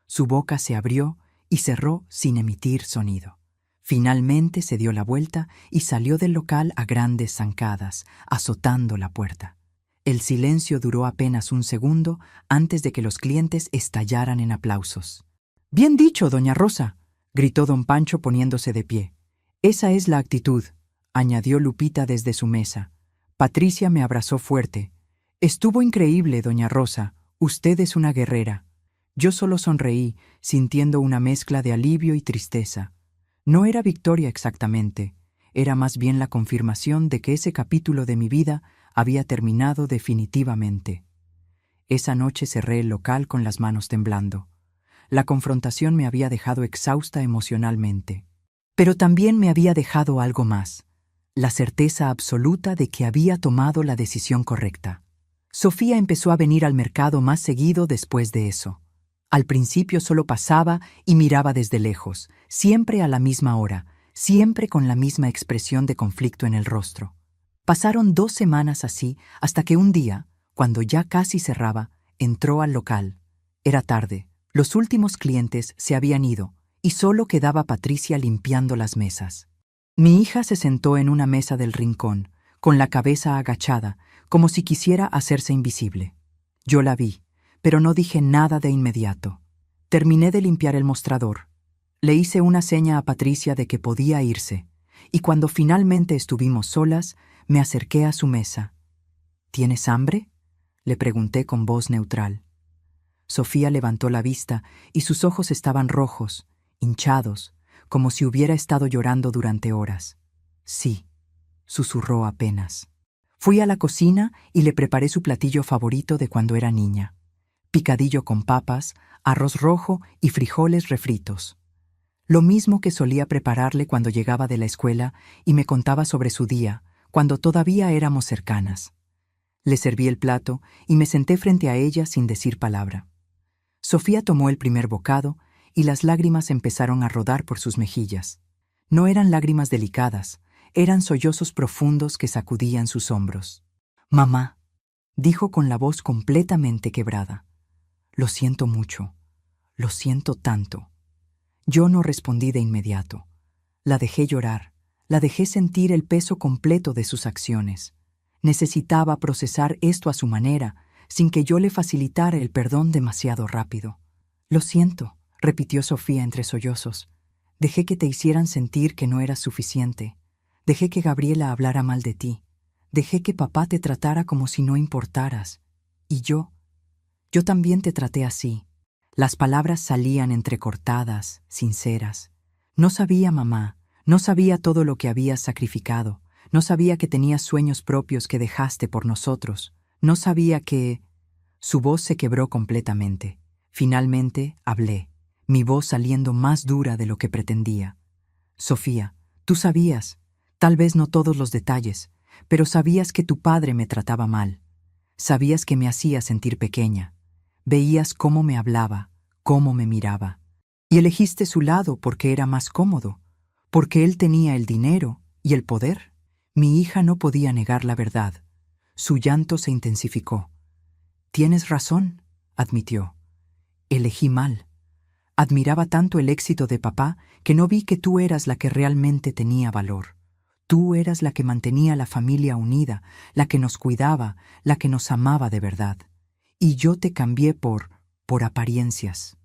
Su boca se abrió y cerró sin emitir sonido. Finalmente se dio la vuelta y salió del local a grandes zancadas, azotando la puerta. El silencio duró apenas un segundo antes de que los clientes estallaran en aplausos. «Bien dicho, doña Rosa», gritó don Pancho poniéndose de pie. «Esa es la actitud», añadió Lupita desde su mesa. Patricia me abrazó fuerte. «Estuvo increíble, doña Rosa. Usted es una guerrera». Yo solo sonreí, sintiendo una mezcla de alivio y tristeza. No era victoria exactamente, era más bien la confirmación de que ese capítulo de mi vida había terminado definitivamente. Esa noche cerré el local con las manos temblando. La confrontación me había dejado exhausta emocionalmente. Pero también me había dejado algo más, la certeza absoluta de que había tomado la decisión correcta. Sofía empezó a venir al mercado más seguido después de eso. Al principio solo pasaba y miraba desde lejos, siempre a la misma hora, siempre con la misma expresión de conflicto en el rostro. Pasaron 2 semanas así hasta que un día, cuando ya casi cerraba, entró al local. Era tarde, los últimos clientes se habían ido y solo quedaba Patricia limpiando las mesas. Mi hija se sentó en una mesa del rincón, con la cabeza agachada, como si quisiera hacerse invisible. Yo la vi, pero no dije nada de inmediato. Terminé de limpiar el mostrador. Le hice una seña a Patricia de que podía irse, y cuando finalmente estuvimos solas, me acerqué a su mesa. ¿Tienes hambre?, le pregunté con voz neutral. Sofía levantó la vista y sus ojos estaban rojos, hinchados, como si hubiera estado llorando durante horas. Sí, susurró apenas. Fui a la cocina y le preparé su platillo favorito de cuando era niña. Picadillo con papas, arroz rojo y frijoles refritos. Lo mismo que solía prepararle cuando llegaba de la escuela y me contaba sobre su día, cuando todavía éramos cercanas. Le serví el plato y me senté frente a ella sin decir palabra. Sofía tomó el primer bocado y las lágrimas empezaron a rodar por sus mejillas. No eran lágrimas delicadas, eran sollozos profundos que sacudían sus hombros. «Mamá», dijo con la voz completamente quebrada. «Lo siento mucho, lo siento tanto». Yo no respondí de inmediato. La dejé llorar, la dejé sentir el peso completo de sus acciones. Necesitaba procesar esto a su manera, sin que yo le facilitara el perdón demasiado rápido. «Lo siento», repitió Sofía entre sollozos. «Dejé que te hicieran sentir que no eras suficiente. Dejé que Gabriela hablara mal de ti. Dejé que papá te tratara como si no importaras. Y yo también te traté así». Las palabras salían entrecortadas, sinceras. No sabía, mamá, no sabía todo lo que habías sacrificado. No sabía que tenías sueños propios que dejaste por nosotros. No sabía que... Su voz se quebró completamente. Finalmente hablé, mi voz saliendo más dura de lo que pretendía. «Sofía, tú sabías, tal vez no todos los detalles, pero sabías que tu padre me trataba mal. Sabías que me hacía sentir pequeña. Veías cómo me hablaba, cómo me miraba. Y elegiste su lado porque era más cómodo, porque él tenía el dinero y el poder». Mi hija no podía negar la verdad. Su llanto se intensificó. «Tienes razón», admitió. «Elegí mal. Admiraba tanto el éxito de papá que no vi que tú eras la que realmente tenía valor. Tú eras la que mantenía la familia unida, la que nos cuidaba, la que nos amaba de verdad. Y yo te cambié por apariencias».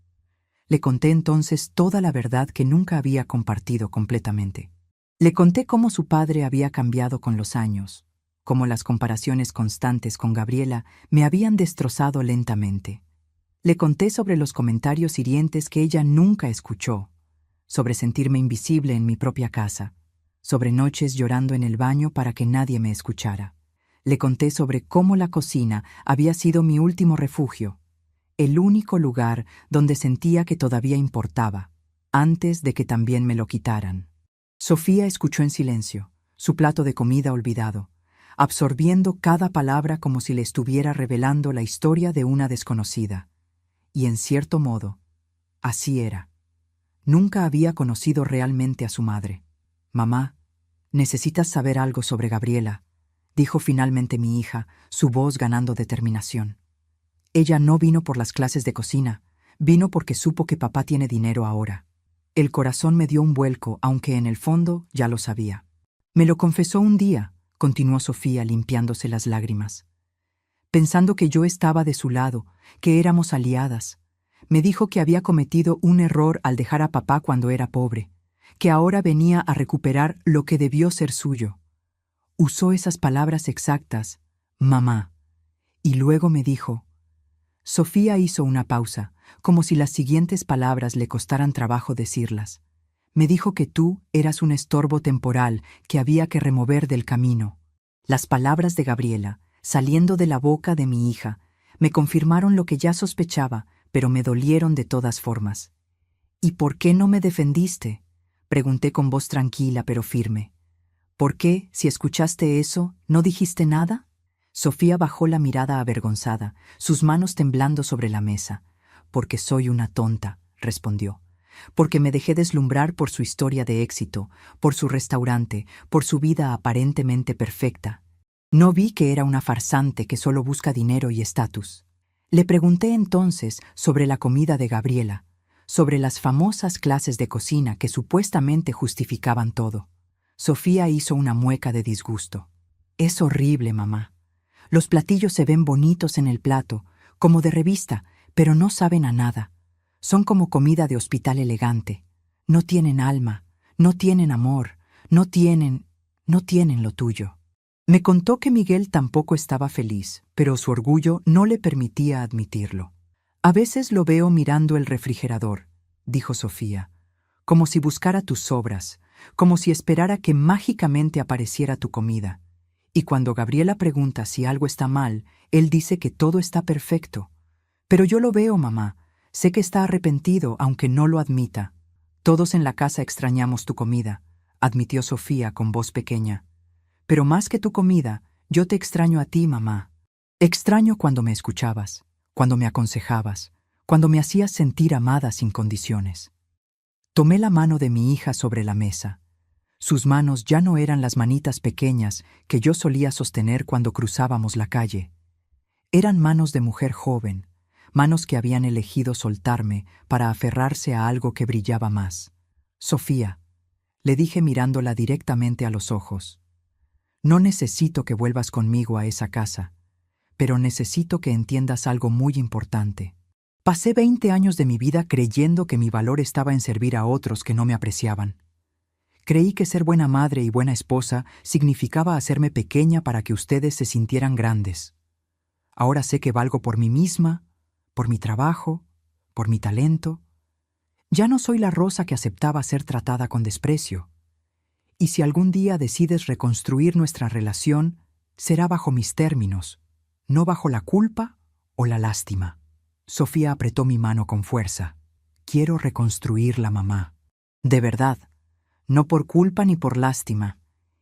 Le conté entonces toda la verdad que nunca había compartido completamente. Le conté cómo su padre había cambiado con los años, cómo las comparaciones constantes con Gabriela me habían destrozado lentamente. Le conté sobre los comentarios hirientes que ella nunca escuchó, sobre sentirme invisible en mi propia casa, sobre noches llorando en el baño para que nadie me escuchara. Le conté sobre cómo la cocina había sido mi último refugio, el único lugar donde sentía que todavía importaba, antes de que también me lo quitaran. Sofía escuchó en silencio, su plato de comida olvidado, absorbiendo cada palabra como si le estuviera revelando la historia de una desconocida. Y en cierto modo, así era. Nunca había conocido realmente a su madre. «Mamá, necesitas saber algo sobre Gabriela», dijo finalmente mi hija, su voz ganando determinación. «Ella no vino por las clases de cocina, vino porque supo que papá tiene dinero ahora». El corazón me dio un vuelco, aunque en el fondo ya lo sabía. «Me lo confesó un día», continuó Sofía limpiándose las lágrimas. «Pensando que yo estaba de su lado, que éramos aliadas. Me dijo que había cometido un error al dejar a papá cuando era pobre, que ahora venía a recuperar lo que debió ser suyo. Usó esas palabras exactas, mamá. Y luego me dijo». Sofía hizo una pausa, como si las siguientes palabras le costaran trabajo decirlas. «Me dijo que tú eras un estorbo temporal que había que remover del camino». Las palabras de Gabriela, saliendo de la boca de mi hija, me confirmaron lo que ya sospechaba, pero me dolieron de todas formas. «¿Y por qué no me defendiste?», pregunté con voz tranquila pero firme. «¿Por qué, si escuchaste eso, no dijiste nada?». Sofía bajó la mirada avergonzada, sus manos temblando sobre la mesa. «Porque soy una tonta», respondió. porque me dejé deslumbrar por su historia de éxito, por su restaurante, por su vida aparentemente perfecta. No vi que era una farsante que solo busca dinero y estatus. Le pregunté entonces sobre la comida de Gabriela, sobre las famosas clases de cocina que supuestamente justificaban todo. Sofía hizo una mueca de disgusto. Es horrible, mamá. Los platillos se ven bonitos en el plato, como de revista, pero no saben a nada. Son como comida de hospital elegante. No tienen alma, no tienen amor, no tienen lo tuyo. Me contó que Miguel tampoco estaba feliz, pero su orgullo no le permitía admitirlo. A veces lo veo mirando el refrigerador, dijo Sofía, como si buscara tus sobras, como si esperara que mágicamente apareciera tu comida. Y cuando Gabriela pregunta si algo está mal, él dice que todo está perfecto. Pero yo lo veo, mamá. Sé que está arrepentido, aunque no lo admita. Todos en la casa extrañamos tu comida, admitió Sofía con voz pequeña. Pero más que tu comida, yo te extraño a ti, mamá. Extraño cuando me escuchabas, cuando me aconsejabas, cuando me hacías sentir amada sin condiciones. Tomé la mano de mi hija sobre la mesa. Sus manos ya no eran las manitas pequeñas que yo solía sostener cuando cruzábamos la calle. Eran manos de mujer joven, manos que habían elegido soltarme para aferrarse a algo que brillaba más. Sofía, le dije mirándola directamente a los ojos, no necesito que vuelvas conmigo a esa casa, pero necesito que entiendas algo muy importante. Pasé 20 años de mi vida creyendo que mi valor estaba en servir a otros que no me apreciaban. Creí que ser buena madre y buena esposa significaba hacerme pequeña para que ustedes se sintieran grandes. Ahora sé que valgo por mí misma, por mi trabajo, por mi talento. Ya no soy la rosa que aceptaba ser tratada con desprecio. Y si algún día decides reconstruir nuestra relación, será bajo mis términos, no bajo la culpa o la lástima. Sofía apretó mi mano con fuerza. Quiero reconstruirla, mamá. De verdad, no por culpa ni por lástima.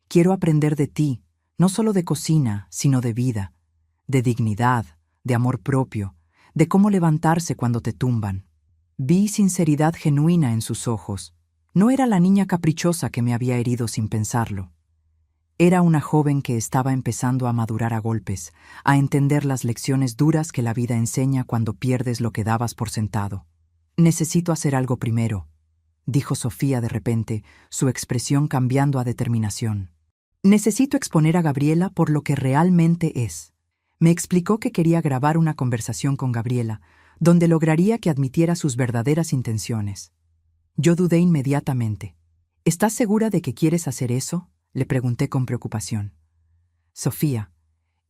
Quiero aprender de ti, no solo de cocina, sino de vida, de dignidad, de amor propio, de cómo levantarse cuando te tumban. Vi sinceridad genuina en sus ojos. No era la niña caprichosa que me había herido sin pensarlo. Era una joven que estaba empezando a madurar a golpes, a entender las lecciones duras que la vida enseña cuando pierdes lo que dabas por sentado. Necesito hacer algo primero, dijo Sofía de repente, su expresión cambiando a determinación. Necesito exponer a Gabriela por lo que realmente es. Me explicó que quería grabar una conversación con Gabriela, donde lograría que admitiera sus verdaderas intenciones. Yo dudé inmediatamente. ¿Estás segura de que quieres hacer eso?, le pregunté con preocupación. Sofía,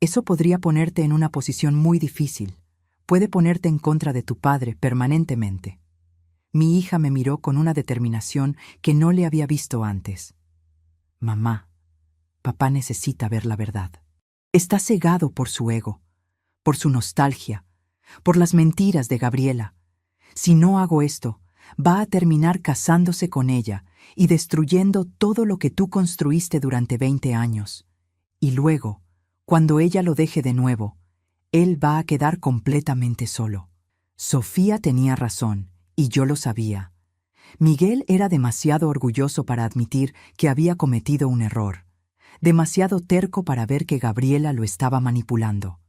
eso podría ponerte en una posición muy difícil. Puede ponerte en contra de tu padre permanentemente. Mi hija me miró con una determinación que no le había visto antes. Mamá, papá necesita ver la verdad. Está cegado por su ego, por su nostalgia, por las mentiras de Gabriela. Si no hago esto, va a terminar casándose con ella y destruyendo todo lo que tú construiste durante 20 años. Y luego, cuando ella lo deje de nuevo, él va a quedar completamente solo. Sofía tenía razón, y yo lo sabía. Miguel era demasiado orgulloso para admitir que había cometido un error, demasiado terco para ver que Gabriela lo estaba manipulando.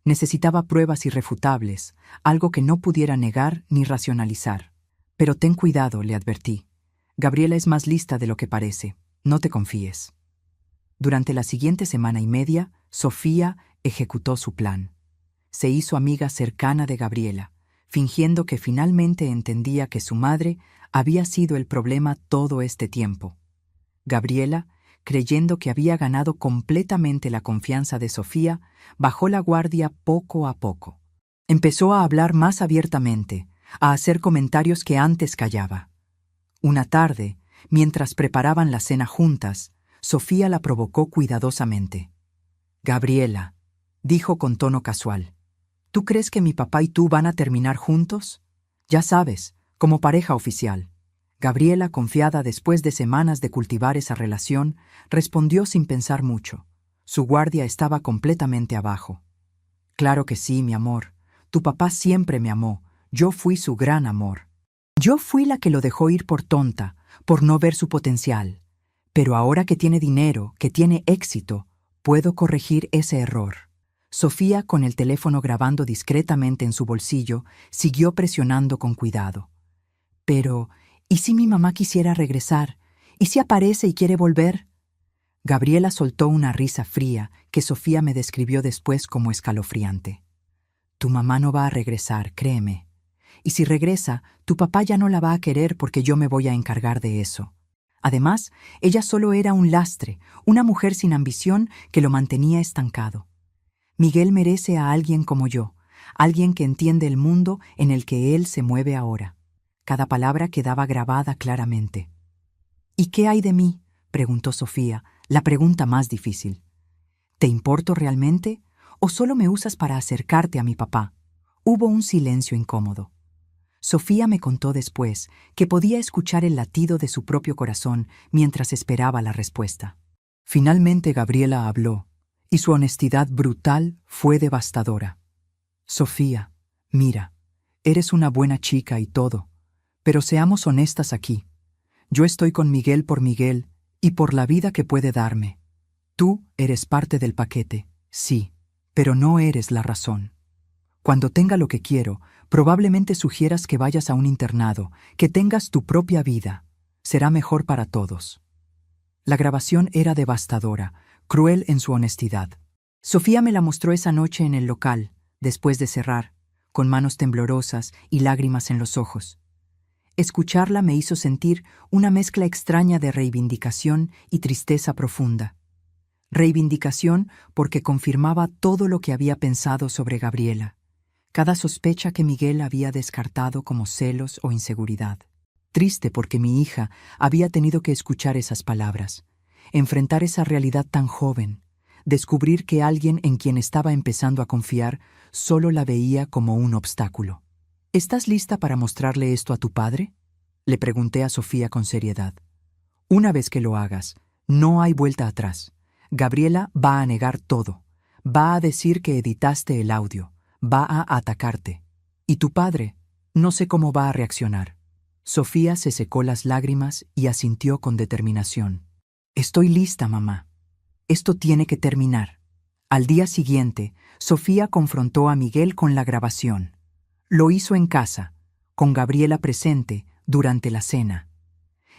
Necesitaba pruebas irrefutables, algo que no pudiera negar ni racionalizar. Pero ten cuidado, le advertí. Gabriela es más lista de lo que parece. No te confíes. Durante la siguiente semana y media, Sofía ejecutó su plan. Se hizo amiga cercana de Gabriela, fingiendo que finalmente entendía que su madre había sido el problema todo este tiempo. Gabriela, creyendo que había ganado completamente la confianza de Sofía, bajó la guardia poco a poco. Empezó a hablar más abiertamente, a hacer comentarios que antes callaba. Una tarde, mientras preparaban la cena juntas, Sofía la provocó cuidadosamente. «Gabriela», dijo con tono casual, «¿tú crees que mi papá y tú van a terminar juntos? Ya sabes, como pareja oficial». Gabriela, confiada después de semanas de cultivar esa relación, respondió sin pensar mucho. Su guardia estaba completamente abajo. «Claro que sí, mi amor. Tu papá siempre me amó. Yo fui su gran amor». Yo fui la que lo dejó ir por tonta, por no ver su potencial. Pero ahora que tiene dinero, que tiene éxito, puedo corregir ese error. Sofía, con el teléfono grabando discretamente en su bolsillo, siguió presionando con cuidado. Pero, ¿y si mi mamá quisiera regresar? ¿Y si aparece y quiere volver? Gabriela soltó una risa fría que Sofía me describió después como escalofriante. Tu mamá no va a regresar, créeme. Y si regresa, tu papá ya no la va a querer porque yo me voy a encargar de eso. Además, ella solo era un lastre, una mujer sin ambición que lo mantenía estancado. Miguel merece a alguien como yo, alguien que entiende el mundo en el que él se mueve ahora. Cada palabra quedaba grabada claramente. ¿Y qué hay de mí?, preguntó Sofía, la pregunta más difícil. ¿Te importo realmente o solo me usas para acercarte a mi papá? Hubo un silencio incómodo. Sofía me contó después que podía escuchar el latido de su propio corazón mientras esperaba la respuesta. Finalmente Gabriela habló, y su honestidad brutal fue devastadora. Sofía, mira, eres una buena chica y todo, pero seamos honestas aquí. Yo estoy con Miguel y por la vida que puede darme. Tú eres parte del paquete, sí, pero no eres la razón. Cuando tenga lo que quiero, probablemente sugieras que vayas a un internado, que tengas tu propia vida. Será mejor para todos. La grabación era devastadora, cruel en su honestidad. Sofía me la mostró esa noche en el local, después de cerrar, con manos temblorosas y lágrimas en los ojos. Escucharla me hizo sentir una mezcla extraña de reivindicación y tristeza profunda. Reivindicación porque confirmaba todo lo que había pensado sobre Gabriela, cada sospecha que Miguel había descartado como celos o inseguridad. Triste porque mi hija había tenido que escuchar esas palabras, enfrentar esa realidad tan joven, descubrir que alguien en quien estaba empezando a confiar solo la veía como un obstáculo. ¿Estás lista para mostrarle esto a tu padre?, le pregunté a Sofía con seriedad. Una vez que lo hagas, no hay vuelta atrás. Gabriela va a negar todo. Va a decir que editaste el audio. Va a atacarte. Y tu padre, no sé cómo va a reaccionar. Sofía se secó las lágrimas y asintió con determinación. Estoy lista, mamá. Esto tiene que terminar. Al día siguiente, Sofía confrontó a Miguel con la grabación. Lo hizo en casa, con Gabriela presente, durante la cena.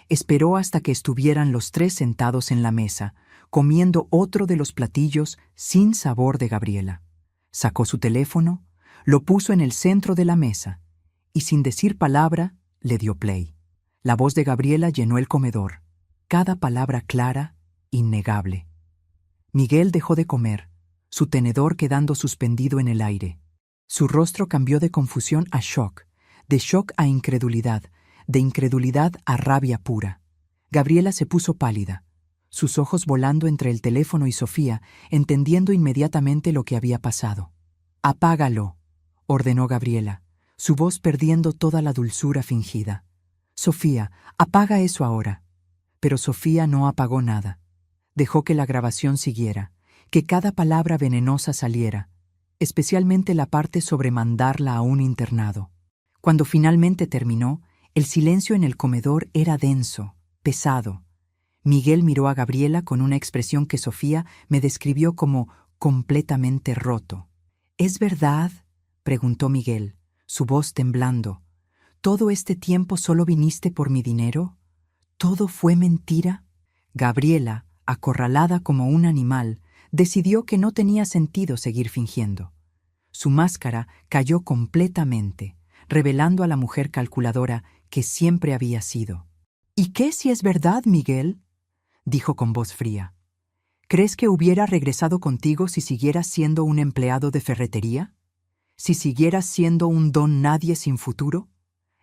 Esperó hasta que estuvieran los tres sentados en la mesa, comiendo otro de los platillos sin sabor de Gabriela. Sacó su teléfono, lo puso en el centro de la mesa y sin decir palabra le dio play. La voz de Gabriela llenó el comedor, cada palabra clara, innegable. Miguel dejó de comer, su tenedor quedando suspendido en el aire. Su rostro cambió de confusión a shock, de shock a incredulidad, de incredulidad a rabia pura. Gabriela se puso pálida, sus ojos volando entre el teléfono y Sofía, entendiendo inmediatamente lo que había pasado. «Apágalo», ordenó Gabriela, su voz perdiendo toda la dulzura fingida. «Sofía, apaga eso ahora». Pero Sofía no apagó nada. Dejó que la grabación siguiera, que cada palabra venenosa saliera, especialmente la parte sobre mandarla a un internado. Cuando finalmente terminó, el silencio en el comedor era denso, pesado. Miguel miró a Gabriela con una expresión que Sofía me describió como completamente roto. «¿Es verdad?», preguntó Miguel, su voz temblando. «¿Todo este tiempo solo viniste por mi dinero? ¿Todo fue mentira?». Gabriela, acorralada como un animal, decidió que no tenía sentido seguir fingiendo. Su máscara cayó completamente, revelando a la mujer calculadora que siempre había sido. «¿Y qué si es verdad, Miguel?», dijo con voz fría. «¿Crees que hubiera regresado contigo si siguieras siendo un empleado de ferretería? ¿Si siguieras siendo un don nadie sin futuro?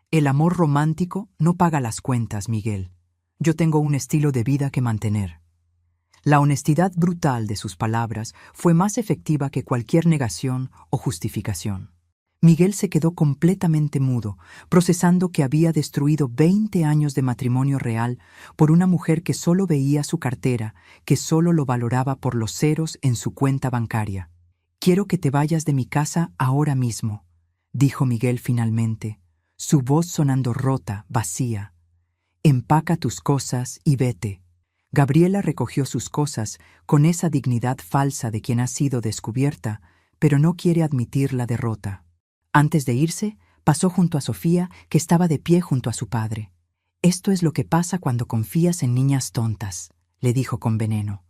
El amor romántico no paga las cuentas, Miguel. Yo tengo un estilo de vida que mantener». La honestidad brutal de sus palabras fue más efectiva que cualquier negación o justificación. Miguel se quedó completamente mudo, procesando que había destruido 20 años de matrimonio real por una mujer que solo veía su cartera, que solo lo valoraba por los ceros en su cuenta bancaria. «Quiero que te vayas de mi casa ahora mismo», dijo Miguel finalmente, su voz sonando rota, vacía. Empaca tus cosas y vete. Gabriela recogió sus cosas con esa dignidad falsa de quien ha sido descubierta, pero no quiere admitir la derrota. Antes de irse, pasó junto a Sofía, que estaba de pie junto a su padre. «Esto es lo que pasa cuando confías en niñas tontas», le dijo con veneno.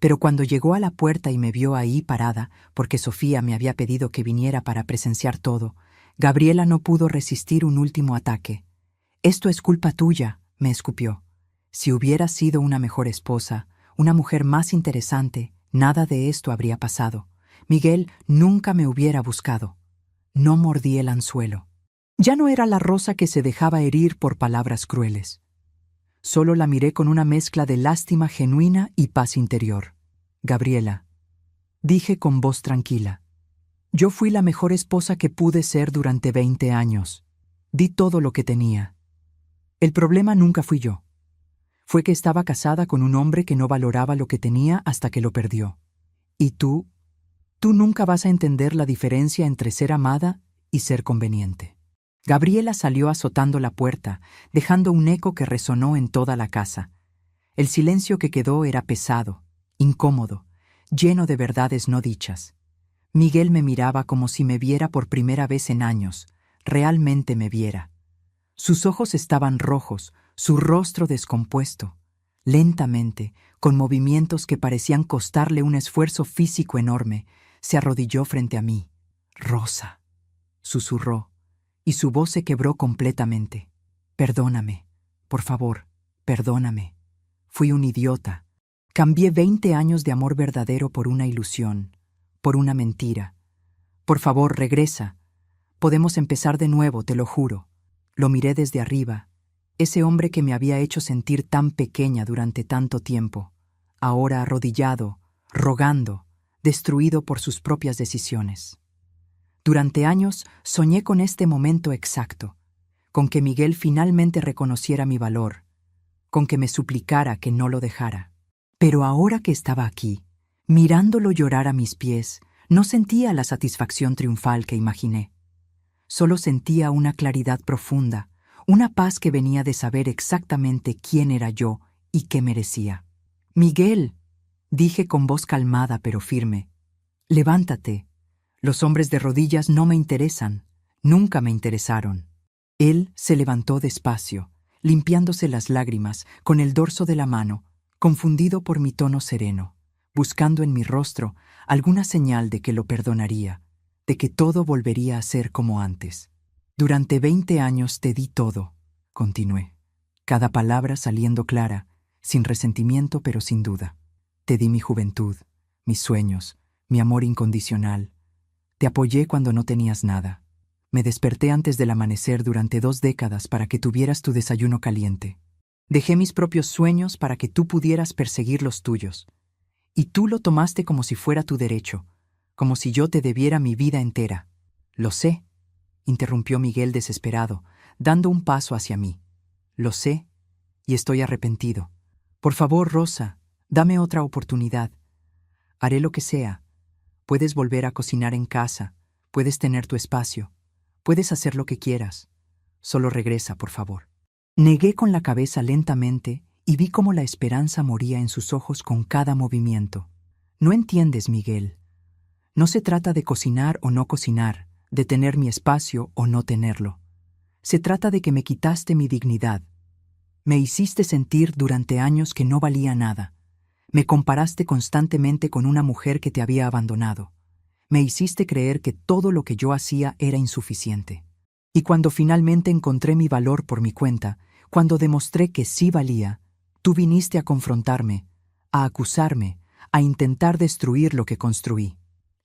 Pero cuando llegó a la puerta y me vio ahí parada, porque Sofía me había pedido que viniera para presenciar todo, Gabriela no pudo resistir un último ataque. «Esto es culpa tuya», me escupió. «Si hubieras sido una mejor esposa, una mujer más interesante, nada de esto habría pasado. Miguel nunca me hubiera buscado». No mordí el anzuelo. Ya no era la Rosa que se dejaba herir por palabras crueles. Solo la miré con una mezcla de lástima genuina y paz interior. «Gabriela», dije con voz tranquila, «yo fui la mejor esposa que pude ser durante 20 años. Di todo lo que tenía. El problema nunca fui yo. Fue que estaba casada con un hombre que no valoraba lo que tenía hasta que lo perdió. Y tú nunca vas a entender la diferencia entre ser amada y ser conveniente». Gabriela salió azotando la puerta, dejando un eco que resonó en toda la casa. El silencio que quedó era pesado, incómodo, lleno de verdades no dichas. Miguel me miraba como si me viera por primera vez en años, realmente me viera. Sus ojos estaban rojos, su rostro descompuesto. Lentamente, con movimientos que parecían costarle un esfuerzo físico enorme, se arrodilló frente a mí. «Rosa», susurró, y su voz se quebró completamente. «Perdóname, por favor, perdóname. Fui un idiota. Cambié 20 años de amor verdadero por una ilusión, por una mentira. Por favor, regresa. Podemos empezar de nuevo, te lo juro». Lo miré desde arriba, ese hombre que me había hecho sentir tan pequeña durante tanto tiempo, ahora arrodillado, rogando, destruido por sus propias decisiones. Durante años soñé con este momento exacto, con que Miguel finalmente reconociera mi valor, con que me suplicara que no lo dejara. Pero ahora que estaba aquí, mirándolo llorar a mis pies, no sentía la satisfacción triunfal que imaginé. Solo sentía una claridad profunda, una paz que venía de saber exactamente quién era yo y qué merecía. «Miguel», dije con voz calmada pero firme, «levántate. Los hombres de rodillas no me interesan, nunca me interesaron». Él se levantó despacio, limpiándose las lágrimas con el dorso de la mano, confundido por mi tono sereno, buscando en mi rostro alguna señal de que lo perdonaría, de que todo volvería a ser como antes. «Durante 20 años te di todo», continué, cada palabra saliendo clara, sin resentimiento pero sin duda. «Te di mi juventud, mis sueños, mi amor incondicional. Te apoyé cuando no tenías nada. Me desperté antes del amanecer durante 2 décadas para que tuvieras tu desayuno caliente. Dejé mis propios sueños para que tú pudieras perseguir los tuyos. Y tú lo tomaste como si fuera tu derecho, como si yo te debiera mi vida entera». «Lo sé», interrumpió Miguel desesperado, dando un paso hacia mí. «Lo sé, y estoy arrepentido. Por favor, Rosa, dame otra oportunidad. Haré lo que sea. Puedes volver a cocinar en casa, puedes tener tu espacio, puedes hacer lo que quieras. Solo regresa, por favor». Negué con la cabeza lentamente y vi cómo la esperanza moría en sus ojos con cada movimiento. «No entiendes, Miguel. No se trata de cocinar o no cocinar, de tener mi espacio o no tenerlo. Se trata de que me quitaste mi dignidad. Me hiciste sentir durante años que no valía nada. Me comparaste constantemente con una mujer que te había abandonado. Me hiciste creer que todo lo que yo hacía era insuficiente. Y cuando finalmente encontré mi valor por mi cuenta, cuando demostré que sí valía, tú viniste a confrontarme, a acusarme, a intentar destruir lo que construí».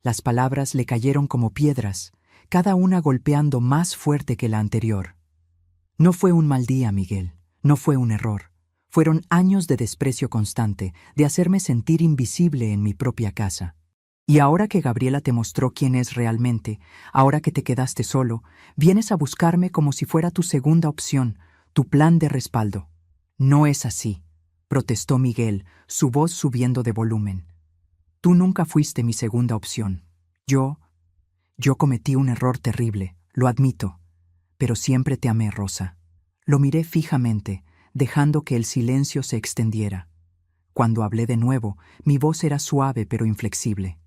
Las palabras le cayeron como piedras, cada una golpeando más fuerte que la anterior. «No fue un mal día, Miguel, no fue un error. Fueron años de desprecio constante, de hacerme sentir invisible en mi propia casa. Y ahora que Gabriela te mostró quién es realmente, ahora que te quedaste solo, vienes a buscarme como si fuera tu segunda opción, tu plan de respaldo». «No es así», protestó Miguel, su voz subiendo de volumen. «Tú nunca fuiste mi segunda opción. Yo cometí un error terrible, lo admito. Pero siempre te amé, Rosa. Lo miré fijamente, dejando que el silencio se extendiera. Cuando hablé de nuevo, mi voz era suave pero inflexible.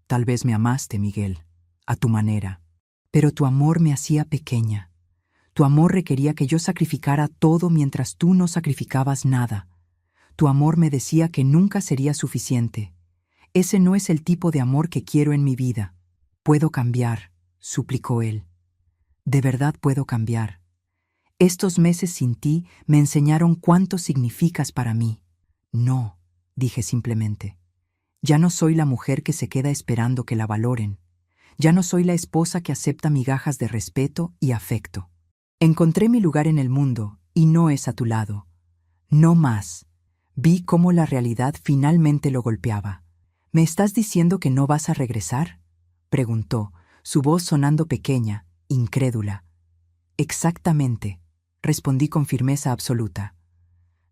Tal vez me amaste, Miguel, a tu manera. Pero tu amor me hacía pequeña. Tu amor requería que yo sacrificara todo mientras tú no sacrificabas nada. Tu amor me decía que nunca sería suficiente. Ese no es el tipo de amor que quiero en mi vida. Puedo cambiar, suplicó él. De verdad puedo cambiar. Estos meses sin ti me enseñaron cuánto significas para mí. No, dije simplemente. Ya no soy la mujer que se queda esperando que la valoren. Ya no soy la esposa que acepta migajas de respeto y afecto. Encontré mi lugar en el mundo y no es a tu lado. No más. Vi cómo la realidad finalmente lo golpeaba. ¿Me estás diciendo que no vas a regresar?, preguntó, su voz sonando pequeña, incrédula. Exactamente, respondí con firmeza absoluta.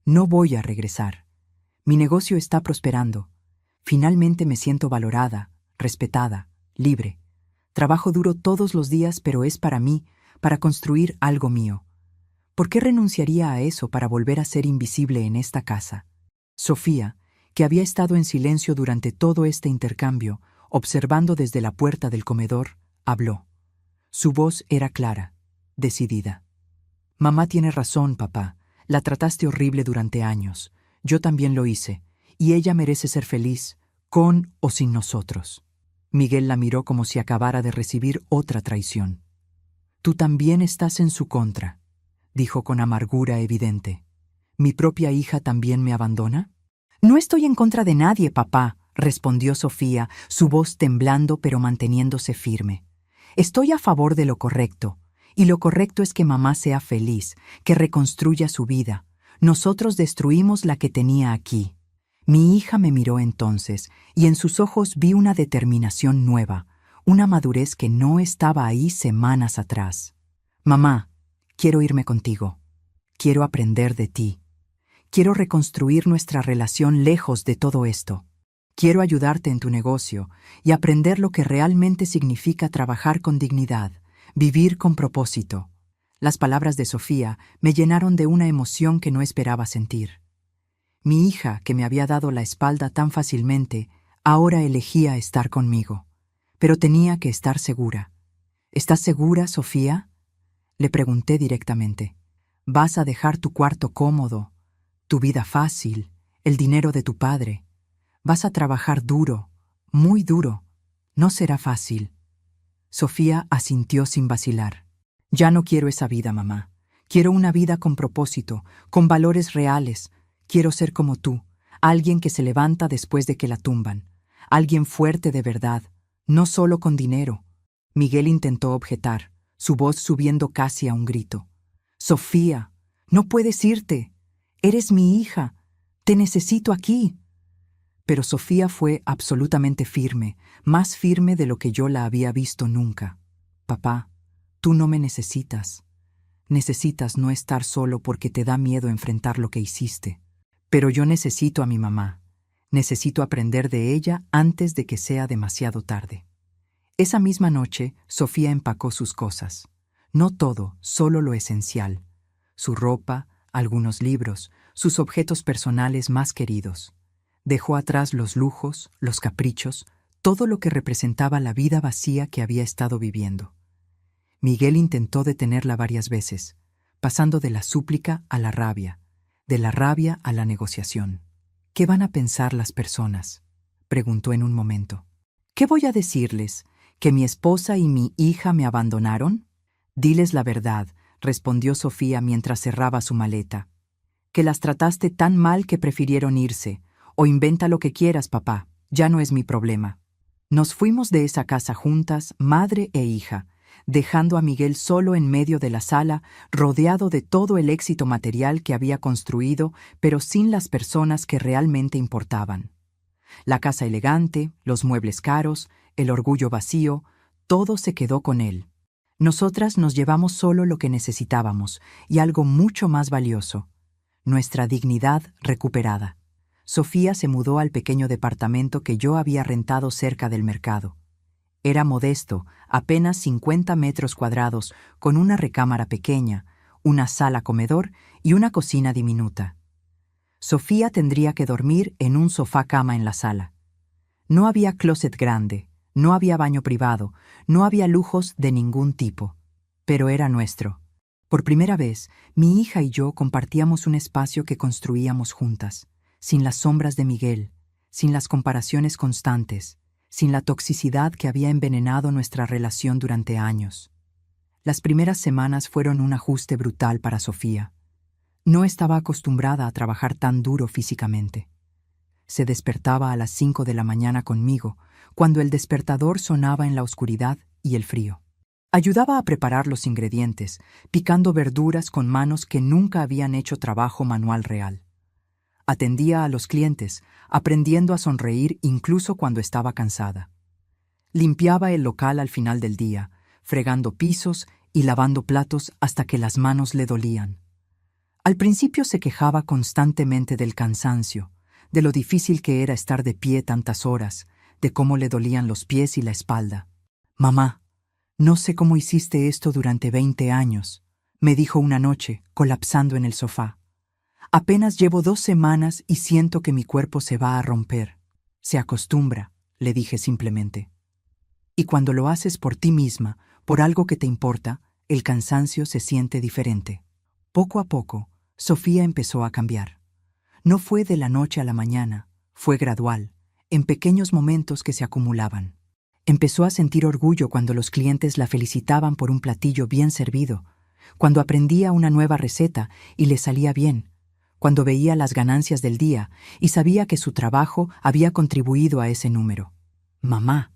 No voy a regresar. Mi negocio está prosperando. Finalmente me siento valorada, respetada, libre. Trabajo duro todos los días, pero es para mí, para construir algo mío. ¿Por qué renunciaría a eso para volver a ser invisible en esta casa? Sofía, que había estado en silencio durante todo este intercambio, observando desde la puerta del comedor, habló. Su voz era clara, decidida. Mamá tiene razón, papá. La trataste horrible durante años. Yo también lo hice, y ella merece ser feliz, con o sin nosotros. Miguel la miró como si acabara de recibir otra traición. Tú también estás en su contra, dijo con amargura evidente. ¿Mi propia hija también me abandona? No estoy en contra de nadie, papá, respondió Sofía, su voz temblando pero manteniéndose firme. Estoy a favor de lo correcto, y lo correcto es que mamá sea feliz, que reconstruya su vida. Nosotros destruimos la que tenía aquí. Mi hija me miró entonces, y en sus ojos vi una determinación nueva, una madurez que no estaba ahí semanas atrás. Mamá, quiero irme contigo. Quiero aprender de ti. Quiero reconstruir nuestra relación lejos de todo esto. Quiero ayudarte en tu negocio y aprender lo que realmente significa trabajar con dignidad, vivir con propósito. Las palabras de Sofía me llenaron de una emoción que no esperaba sentir. Mi hija, que me había dado la espalda tan fácilmente, ahora elegía estar conmigo. Pero tenía que estar segura. ¿Estás segura, Sofía?, le pregunté directamente. ¿Vas a dejar tu cuarto cómodo, tu vida fácil, el dinero de tu padre? Vas a trabajar duro, muy duro. No será fácil. Sofía asintió sin vacilar. Ya no quiero esa vida, mamá. Quiero una vida con propósito, con valores reales. Quiero ser como tú, alguien que se levanta después de que la tumban, alguien fuerte de verdad, no solo con dinero. Miguel intentó objetar, su voz subiendo casi a un grito. Sofía, no puedes irte. Eres mi hija. Te necesito aquí. Pero Sofía fue absolutamente firme, más firme de lo que yo la había visto nunca. Papá, tú no me necesitas. Necesitas no estar solo porque te da miedo enfrentar lo que hiciste. Pero yo necesito a mi mamá. Necesito aprender de ella antes de que sea demasiado tarde. Esa misma noche, Sofía empacó sus cosas. No todo, solo lo esencial. Su ropa, algunos libros, sus objetos personales más queridos. Dejó atrás los lujos, los caprichos, todo lo que representaba la vida vacía que había estado viviendo. Miguel intentó detenerla varias veces, pasando de la súplica a la rabia, de la rabia a la negociación. ¿Qué van a pensar las personas?, preguntó en un momento. ¿Qué voy a decirles? ¿Que mi esposa y mi hija me abandonaron? Diles la verdad, respondió Sofía mientras cerraba su maleta. Que las trataste tan mal que prefirieron irse. O inventa lo que quieras, papá, ya no es mi problema. Nos fuimos de esa casa juntas, madre e hija, dejando a Miguel solo en medio de la sala, rodeado de todo el éxito material que había construido, pero sin las personas que realmente importaban. La casa elegante, los muebles caros, el orgullo vacío, todo se quedó con él. Nosotras nos llevamos solo lo que necesitábamos y algo mucho más valioso, nuestra dignidad recuperada. Sofía se mudó al pequeño departamento que yo había rentado cerca del mercado. Era modesto, apenas 50 metros cuadrados, con una recámara pequeña, una sala comedor y una cocina diminuta. Sofía tendría que dormir en un sofá-cama en la sala. No había closet grande, no había baño privado, no había lujos de ningún tipo. Pero era nuestro. Por primera vez, mi hija y yo compartíamos un espacio que construíamos juntas, sin las sombras de Miguel, sin las comparaciones constantes, sin la toxicidad que había envenenado nuestra relación durante años. Las primeras semanas fueron un ajuste brutal para Sofía. No estaba acostumbrada a trabajar tan duro físicamente. Se despertaba a las 5 de la mañana conmigo, cuando el despertador sonaba en la oscuridad y el frío. Ayudaba a preparar los ingredientes, picando verduras con manos que nunca habían hecho trabajo manual real. Atendía a los clientes, aprendiendo a sonreír incluso cuando estaba cansada. Limpiaba el local al final del día, fregando pisos y lavando platos hasta que las manos le dolían. Al principio se quejaba constantemente del cansancio, de lo difícil que era estar de pie tantas horas, de cómo le dolían los pies y la espalda. «Mamá, no sé cómo hiciste esto durante 20 años», me dijo una noche, colapsando en el sofá. «Apenas llevo 2 semanas y siento que mi cuerpo se va a romper». «Se acostumbra», le dije simplemente. «Y cuando lo haces por ti misma, por algo que te importa, el cansancio se siente diferente». Poco a poco, Sofía empezó a cambiar. No fue de la noche a la mañana, fue gradual, en pequeños momentos que se acumulaban. Empezó a sentir orgullo cuando los clientes la felicitaban por un platillo bien servido, cuando aprendía una nueva receta y le salía bien, cuando veía las ganancias del día y sabía que su trabajo había contribuido a ese número. «Mamá»,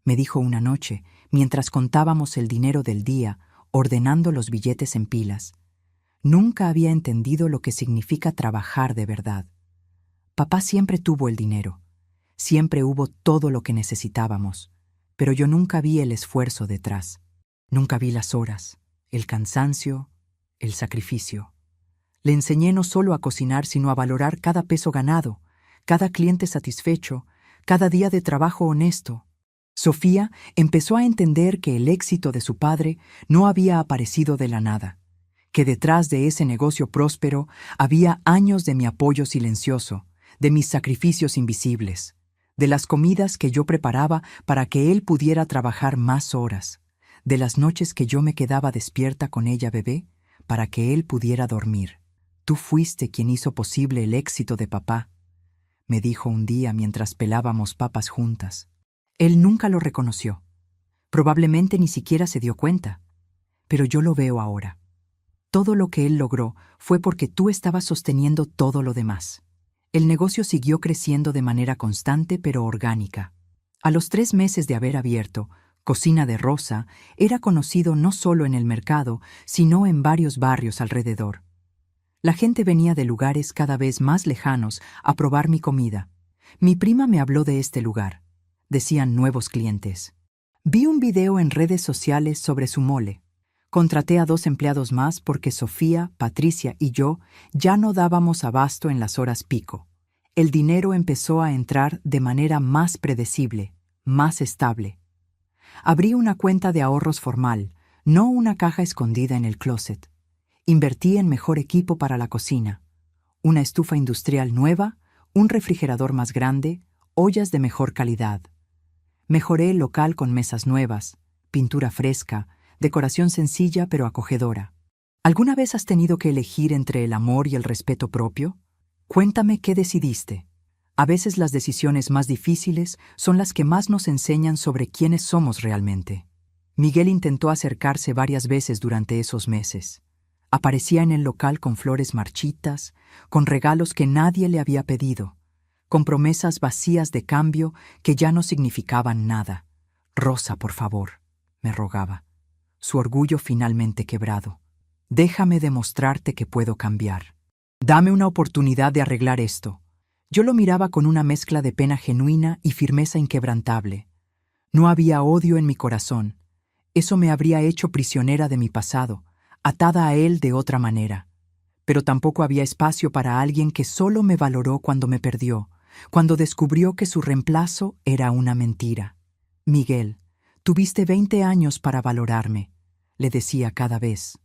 me dijo una noche, mientras contábamos el dinero del día, ordenando los billetes en pilas. Nunca había entendido lo que significa trabajar de verdad. Papá siempre tuvo el dinero, siempre hubo todo lo que necesitábamos, pero yo nunca vi el esfuerzo detrás. Nunca vi las horas, el cansancio, el sacrificio. Le enseñé no solo a cocinar, sino a valorar cada peso ganado, cada cliente satisfecho, cada día de trabajo honesto. Sofía empezó a entender que el éxito de su padre no había aparecido de la nada, que detrás de ese negocio próspero había años de mi apoyo silencioso, de mis sacrificios invisibles, de las comidas que yo preparaba para que él pudiera trabajar más horas, de las noches que yo me quedaba despierta con ella bebé para que él pudiera dormir. «Tú fuiste quien hizo posible el éxito de papá», me dijo un día mientras pelábamos papas juntas. Él nunca lo reconoció. Probablemente ni siquiera se dio cuenta. Pero yo lo veo ahora. Todo lo que él logró fue porque tú estabas sosteniendo todo lo demás. El negocio siguió creciendo de manera constante pero orgánica. A los 3 meses de haber abierto, Cocina de Rosa era conocido no solo en el mercado, sino en varios barrios alrededor. La gente venía de lugares cada vez más lejanos a probar mi comida. Mi prima me habló de este lugar, decían nuevos clientes. Vi un video en redes sociales sobre su mole. Contraté a 2 empleados más porque Sofía, Patricia y yo ya no dábamos abasto en las horas pico. El dinero empezó a entrar de manera más predecible, más estable. Abrí una cuenta de ahorros formal, no una caja escondida en el closet. Invertí en mejor equipo para la cocina, una estufa industrial nueva, un refrigerador más grande, ollas de mejor calidad. Mejoré el local con mesas nuevas, pintura fresca, decoración sencilla pero acogedora. ¿Alguna vez has tenido que elegir entre el amor y el respeto propio? Cuéntame qué decidiste. A veces las decisiones más difíciles son las que más nos enseñan sobre quiénes somos realmente. Miguel intentó acercarse varias veces durante esos meses. Aparecía en el local con flores marchitas, con regalos que nadie le había pedido, con promesas vacías de cambio que ya no significaban nada. «Rosa, por favor», me rogaba, su orgullo finalmente quebrado. «Déjame demostrarte que puedo cambiar. Dame una oportunidad de arreglar esto». Yo lo miraba con una mezcla de pena genuina y firmeza inquebrantable. No había odio en mi corazón. Eso me habría hecho prisionera de mi pasado, atada a él de otra manera. Pero tampoco había espacio para alguien que solo me valoró cuando me perdió, cuando descubrió que su reemplazo era una mentira. Miguel, Tuviste 20 años para valorarme, le decía cada vez.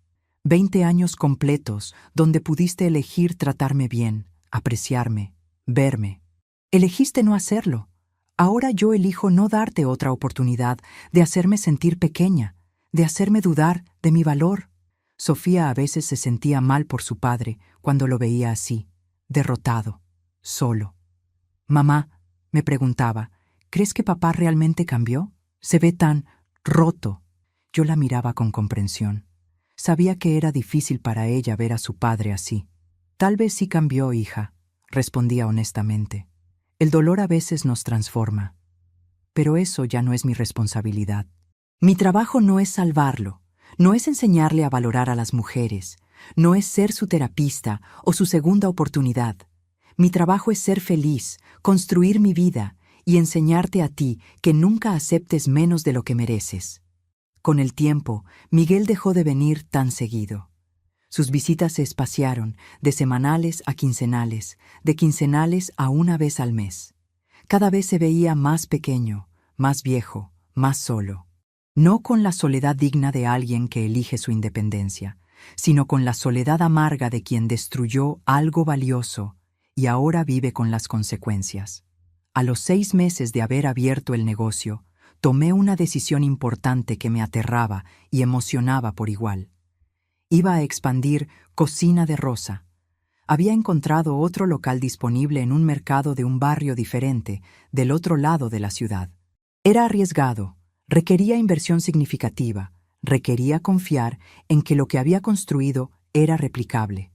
20 años completos donde pudiste elegir tratarme bien, apreciarme, verme. Elegiste no hacerlo. Ahora yo elijo no darte otra oportunidad de hacerme sentir pequeña, de hacerme dudar de mi valor. Sofía a veces se sentía mal por su padre cuando lo veía así, derrotado, solo. Mamá, me preguntaba, ¿crees que papá realmente cambió? Se ve tan roto. Yo la miraba con comprensión. Sabía que era difícil para ella ver a su padre así. Tal vez sí cambió, hija, respondía honestamente. El dolor a veces nos transforma. Pero eso ya no es mi responsabilidad. Mi trabajo no es salvarlo, no es enseñarle a valorar a las mujeres, no es ser su terapista o su segunda oportunidad. Mi trabajo es ser feliz, construir mi vida y enseñarte a ti que nunca aceptes menos de lo que mereces. Con el tiempo, Miguel dejó de venir tan seguido. Sus visitas se espaciaron de semanales a quincenales, de quincenales a una vez al mes. Cada vez se veía más pequeño, más viejo, más solo. No con la soledad digna de alguien que elige su independencia, sino con la soledad amarga de quien destruyó algo valioso y ahora vive con las consecuencias. A los 6 meses de haber abierto el negocio, tomé una decisión importante que me aterraba y emocionaba por igual. Iba a expandir Cocina de Rosa. Había encontrado otro local disponible en un mercado de un barrio diferente, del otro lado de la ciudad. Era arriesgado, requería inversión significativa, requería confiar en que lo que había construido era replicable.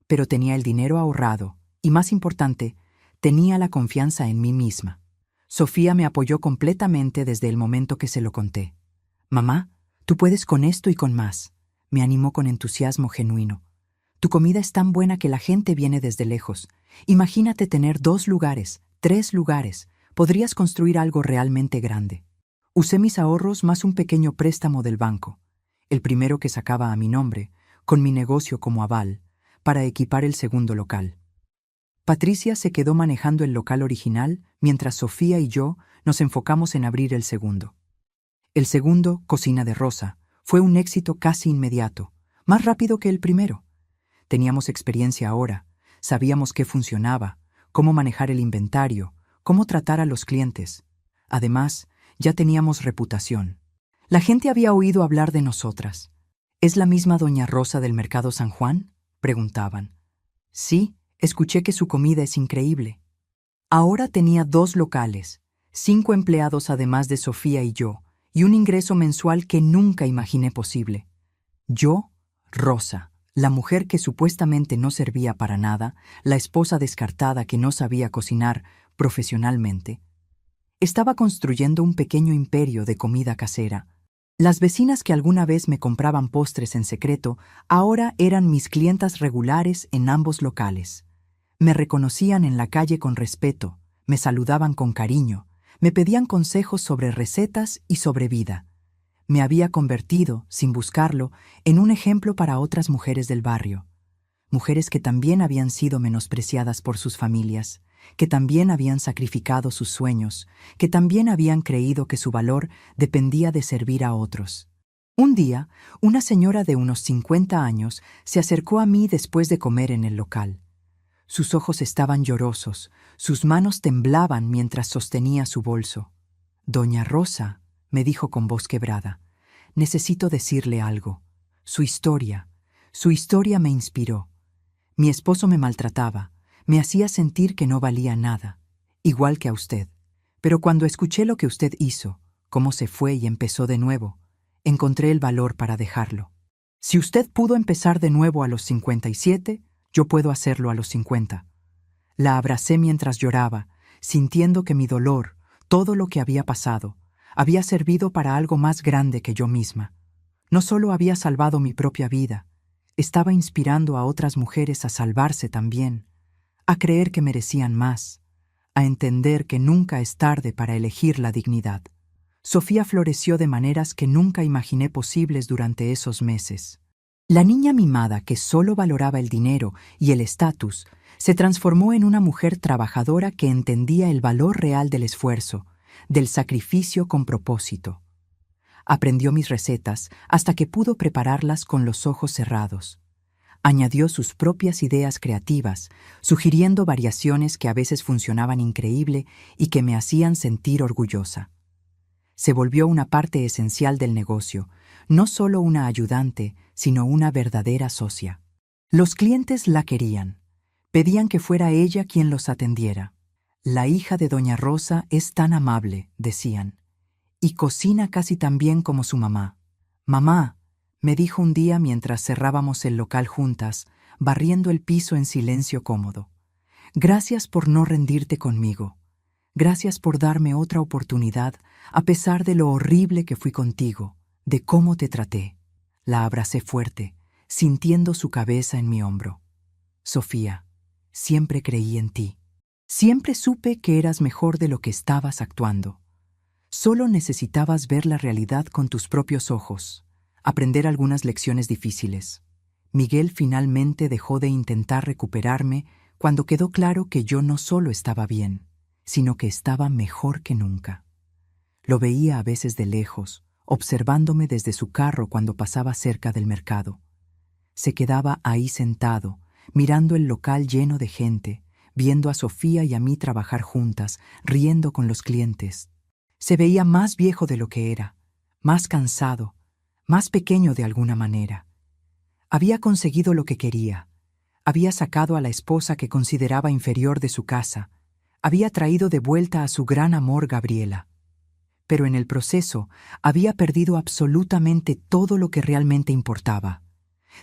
Pero tenía el dinero ahorrado y, más importante, tenía la confianza en mí misma. Sofía me apoyó completamente desde el momento que se lo conté. «Mamá, tú puedes con esto y con más», me animó con entusiasmo genuino. «Tu comida es tan buena que la gente viene desde lejos. Imagínate tener 2 lugares, 3 lugares. Podrías construir algo realmente grande». Usé mis ahorros más un pequeño préstamo del banco, el primero que sacaba a mi nombre, con mi negocio como aval, para equipar el segundo local. Patricia se quedó manejando el local original mientras Sofía y yo nos enfocamos en abrir el segundo. El segundo, Cocina de Rosa, fue un éxito casi inmediato, más rápido que el primero. Teníamos experiencia ahora, sabíamos qué funcionaba, cómo manejar el inventario, cómo tratar a los clientes. Además, ya teníamos reputación. La gente había oído hablar de nosotras. ¿Es la misma doña Rosa del Mercado San Juan?, preguntaban. Sí, escuché que su comida es increíble. Ahora tenía 2 locales, 5 empleados además de Sofía y yo, y un ingreso mensual que nunca imaginé posible. Yo, Rosa, la mujer que supuestamente no servía para nada, la esposa descartada que no sabía cocinar profesionalmente, estaba construyendo un pequeño imperio de comida casera. Las vecinas que alguna vez me compraban postres en secreto, ahora eran mis clientas regulares en ambos locales. Me reconocían en la calle con respeto, me saludaban con cariño, me pedían consejos sobre recetas y sobre vida. Me había convertido, sin buscarlo, en un ejemplo para otras mujeres del barrio. Mujeres que también habían sido menospreciadas por sus familias, que también habían sacrificado sus sueños, que también habían creído que su valor dependía de servir a otros. Un día, una señora de unos 50 años se acercó a mí después de comer en el local. Sus ojos estaban llorosos, sus manos temblaban mientras sostenía su bolso. «Doña Rosa», me dijo con voz quebrada, «necesito decirle algo. Su historia me inspiró. Mi esposo me maltrataba, me hacía sentir que no valía nada, igual que a usted. Pero cuando escuché lo que usted hizo, cómo se fue y empezó de nuevo, encontré el valor para dejarlo. Si usted pudo empezar de nuevo a los 57, yo puedo hacerlo a los 50. La abracé mientras lloraba, sintiendo que mi dolor, todo lo que había pasado, había servido para algo más grande que yo misma. No solo había salvado mi propia vida, estaba inspirando a otras mujeres a salvarse también, a creer que merecían más, a entender que nunca es tarde para elegir la dignidad. Sofía floreció de maneras que nunca imaginé posibles durante esos meses. La niña mimada que solo valoraba el dinero y el estatus se transformó en una mujer trabajadora que entendía el valor real del esfuerzo, del sacrificio con propósito. Aprendió mis recetas hasta que pudo prepararlas con los ojos cerrados. Añadió sus propias ideas creativas, sugiriendo variaciones que a veces funcionaban increíble y que me hacían sentir orgullosa. Se volvió una parte esencial del negocio, no solo una ayudante, sino una verdadera socia. Los clientes la querían. Pedían que fuera ella quien los atendiera. La hija de doña Rosa es tan amable, decían, y cocina casi tan bien como su mamá. Mamá, me dijo un día mientras cerrábamos el local juntas, barriendo el piso en silencio cómodo. Gracias por no rendirte conmigo. Gracias por darme otra oportunidad, a pesar de lo horrible que fui contigo, de cómo te traté. La abracé fuerte, sintiendo su cabeza en mi hombro. Sofía, siempre creí en ti. Siempre supe que eras mejor de lo que estabas actuando. Solo necesitabas ver la realidad con tus propios ojos, aprender algunas lecciones difíciles. Miguel finalmente dejó de intentar recuperarme cuando quedó claro que yo no solo estaba bien, sino que estaba mejor que nunca. Lo veía a veces de lejos, observándome desde su carro cuando pasaba cerca del mercado. Se quedaba ahí sentado, mirando el local lleno de gente, viendo a Sofía y a mí trabajar juntas, riendo con los clientes. Se veía más viejo de lo que era, más cansado, más pequeño de alguna manera. Había conseguido lo que quería. Había sacado a la esposa que consideraba inferior de su casa. Había traído de vuelta a su gran amor Gabriela. Pero en el proceso había perdido absolutamente todo lo que realmente importaba.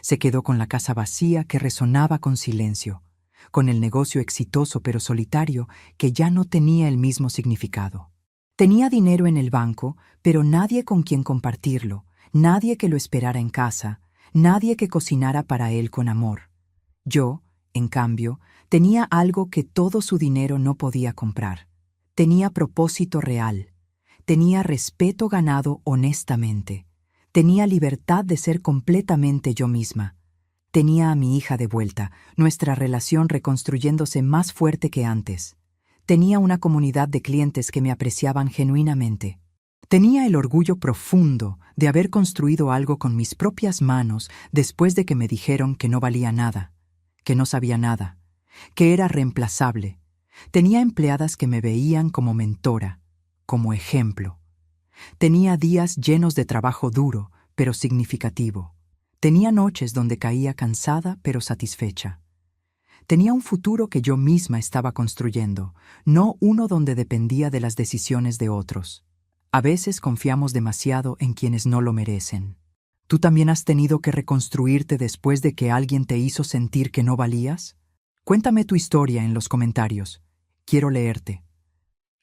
Se quedó con la casa vacía que resonaba con silencio, con el negocio exitoso pero solitario que ya no tenía el mismo significado. Tenía dinero en el banco, pero nadie con quien compartirlo, nadie que lo esperara en casa, nadie que cocinara para él con amor. Yo, en cambio, tenía algo que todo su dinero no podía comprar. Tenía propósito real. Tenía respeto ganado honestamente. Tenía libertad de ser completamente yo misma. Tenía a mi hija de vuelta, nuestra relación reconstruyéndose más fuerte que antes. Tenía una comunidad de clientes que me apreciaban genuinamente. Tenía el orgullo profundo de haber construido algo con mis propias manos después de que me dijeron que no valía nada, que no sabía nada, que era reemplazable. Tenía empleadas que me veían como mentora, como ejemplo. Tenía días llenos de trabajo duro, pero significativo. Tenía noches donde caía cansada, pero satisfecha. Tenía un futuro que yo misma estaba construyendo, no uno donde dependía de las decisiones de otros. A veces confiamos demasiado en quienes no lo merecen. ¿Tú también has tenido que reconstruirte después de que alguien te hizo sentir que no valías? Cuéntame tu historia en los comentarios. Quiero leerte.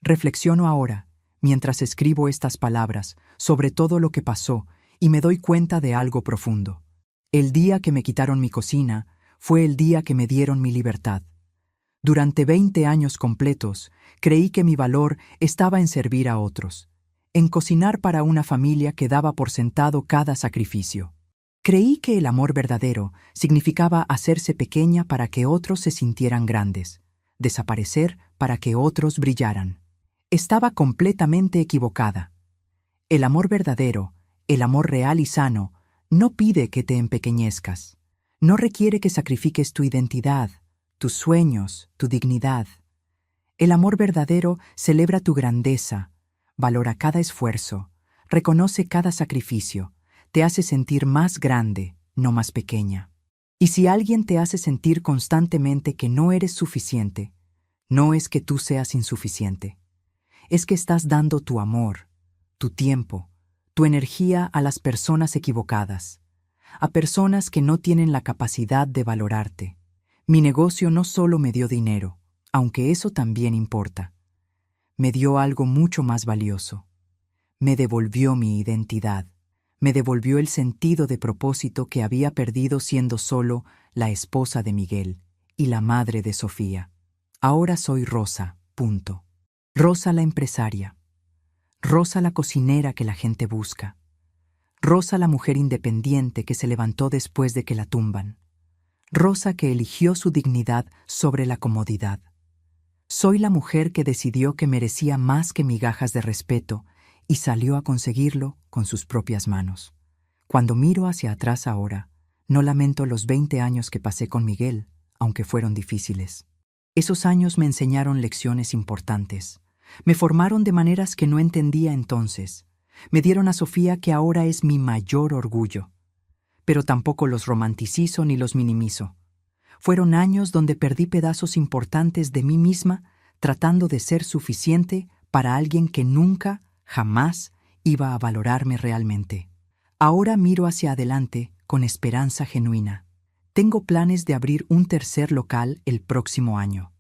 Reflexiono ahora, mientras escribo estas palabras, sobre todo lo que pasó, y me doy cuenta de algo profundo. El día que me quitaron mi cocina fue el día que me dieron mi libertad. Durante 20 años completos, creí que mi valor estaba en servir a otros, en cocinar para una familia que daba por sentado cada sacrificio. Creí que el amor verdadero significaba hacerse pequeña para que otros se sintieran grandes, desaparecer para que otros brillaran. Estaba completamente equivocada. El amor verdadero, el amor real y sano, no pide que te empequeñezcas. No requiere que sacrifiques tu identidad, tus sueños, tu dignidad. El amor verdadero celebra tu grandeza, valora cada esfuerzo, reconoce cada sacrificio, te hace sentir más grande, no más pequeña. Y si alguien te hace sentir constantemente que no eres suficiente, no es que tú seas insuficiente. Es que estás dando tu amor, tu tiempo, tu energía a las personas equivocadas, a personas que no tienen la capacidad de valorarte. Mi negocio no solo me dio dinero, aunque eso también importa. Me dio algo mucho más valioso. Me devolvió mi identidad. Me devolvió el sentido de propósito que había perdido siendo solo la esposa de Miguel y la madre de Sofía. Ahora soy Rosa, punto. Rosa la empresaria. Rosa la cocinera que la gente busca. Rosa la mujer independiente que se levantó después de que la tumban. Rosa que eligió su dignidad sobre la comodidad. Soy la mujer que decidió que merecía más que migajas de respeto y salió a conseguirlo con sus propias manos. Cuando miro hacia atrás ahora, no lamento los 20 años que pasé con Miguel, aunque fueron difíciles. Esos años me enseñaron lecciones importantes. Me formaron de maneras que no entendía entonces. Me dieron a Sofía que ahora es mi mayor orgullo. Pero tampoco los romanticizo ni los minimizo. Fueron años donde perdí pedazos importantes de mí misma tratando de ser suficiente para alguien que nunca, jamás, iba a valorarme realmente. Ahora miro hacia adelante con esperanza genuina. Tengo planes de abrir un tercer local el próximo año.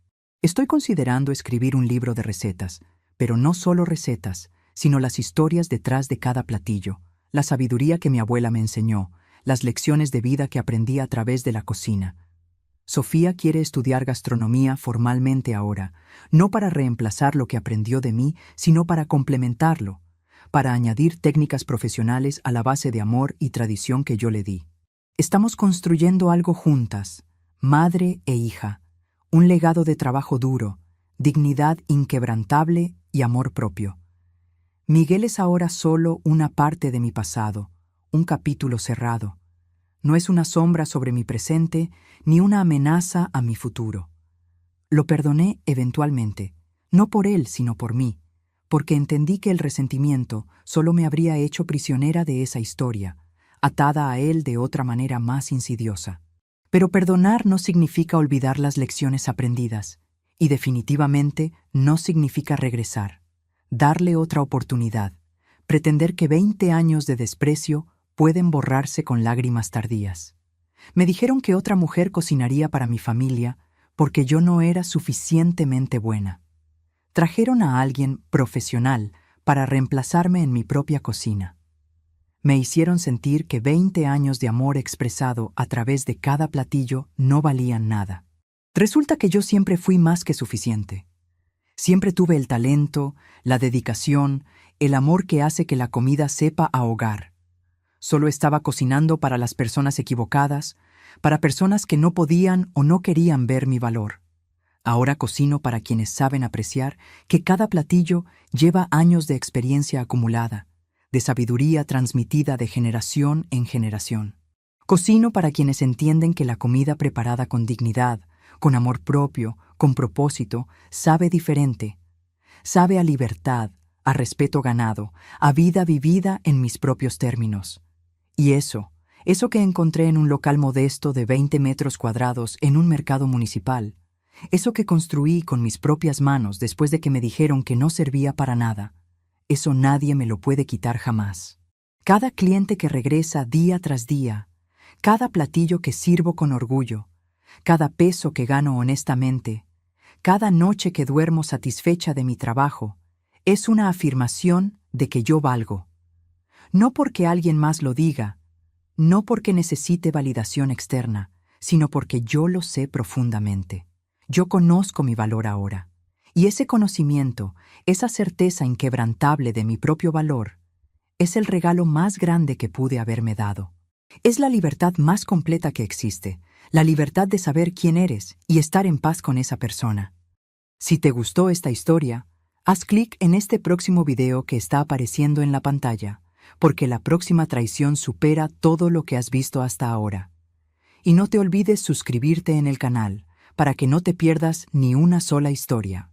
Estoy considerando escribir un libro de recetas, pero no solo recetas, sino las historias detrás de cada platillo, la sabiduría que mi abuela me enseñó, las lecciones de vida que aprendí a través de la cocina. Sofía quiere estudiar gastronomía formalmente ahora, no para reemplazar lo que aprendió de mí, sino para complementarlo, para añadir técnicas profesionales a la base de amor y tradición que yo le di. Estamos construyendo algo juntas, madre e hija, un legado de trabajo duro, dignidad inquebrantable y amor propio. Miguel es ahora solo una parte de mi pasado, un capítulo cerrado. No es una sombra sobre mi presente ni una amenaza a mi futuro. Lo perdoné eventualmente, no por él sino por mí, porque entendí que el resentimiento solo me habría hecho prisionera de esa historia, atada a él de otra manera más insidiosa. Pero perdonar no significa olvidar las lecciones aprendidas, y definitivamente no significa regresar, darle otra oportunidad, pretender que 20 años de desprecio pueden borrarse con lágrimas tardías. Me dijeron que otra mujer cocinaría para mi familia porque yo no era suficientemente buena. Trajeron a alguien profesional para reemplazarme en mi propia cocina. Me hicieron sentir que 20 años de amor expresado a través de cada platillo no valían nada. Resulta que yo siempre fui más que suficiente. Siempre tuve el talento, la dedicación, el amor que hace que la comida sepa a hogar. Solo estaba cocinando para las personas equivocadas, para personas que no podían o no querían ver mi valor. Ahora cocino para quienes saben apreciar que cada platillo lleva años de experiencia acumulada, de sabiduría transmitida de generación en generación. Cocino para quienes entienden que la comida preparada con dignidad, con amor propio, con propósito, sabe diferente. Sabe a libertad, a respeto ganado, a vida vivida en mis propios términos. Y eso que encontré en un local modesto de 20 metros cuadrados en un mercado municipal, eso que construí con mis propias manos después de que me dijeron que no servía para nada, eso nadie me lo puede quitar jamás. Cada cliente que regresa día tras día, cada platillo que sirvo con orgullo, cada peso que gano honestamente, cada noche que duermo satisfecha de mi trabajo, es una afirmación de que yo valgo. No porque alguien más lo diga, no porque necesite validación externa, sino porque yo lo sé profundamente. Yo conozco mi valor ahora, y ese conocimiento, esa certeza inquebrantable de mi propio valor, es el regalo más grande que pude haberme dado. Es la libertad más completa que existe, la libertad de saber quién eres y estar en paz con esa persona. Si te gustó esta historia, haz clic en este próximo video que está apareciendo en la pantalla, porque la próxima traición supera todo lo que has visto hasta ahora. Y no te olvides suscribirte en el canal, para que no te pierdas ni una sola historia.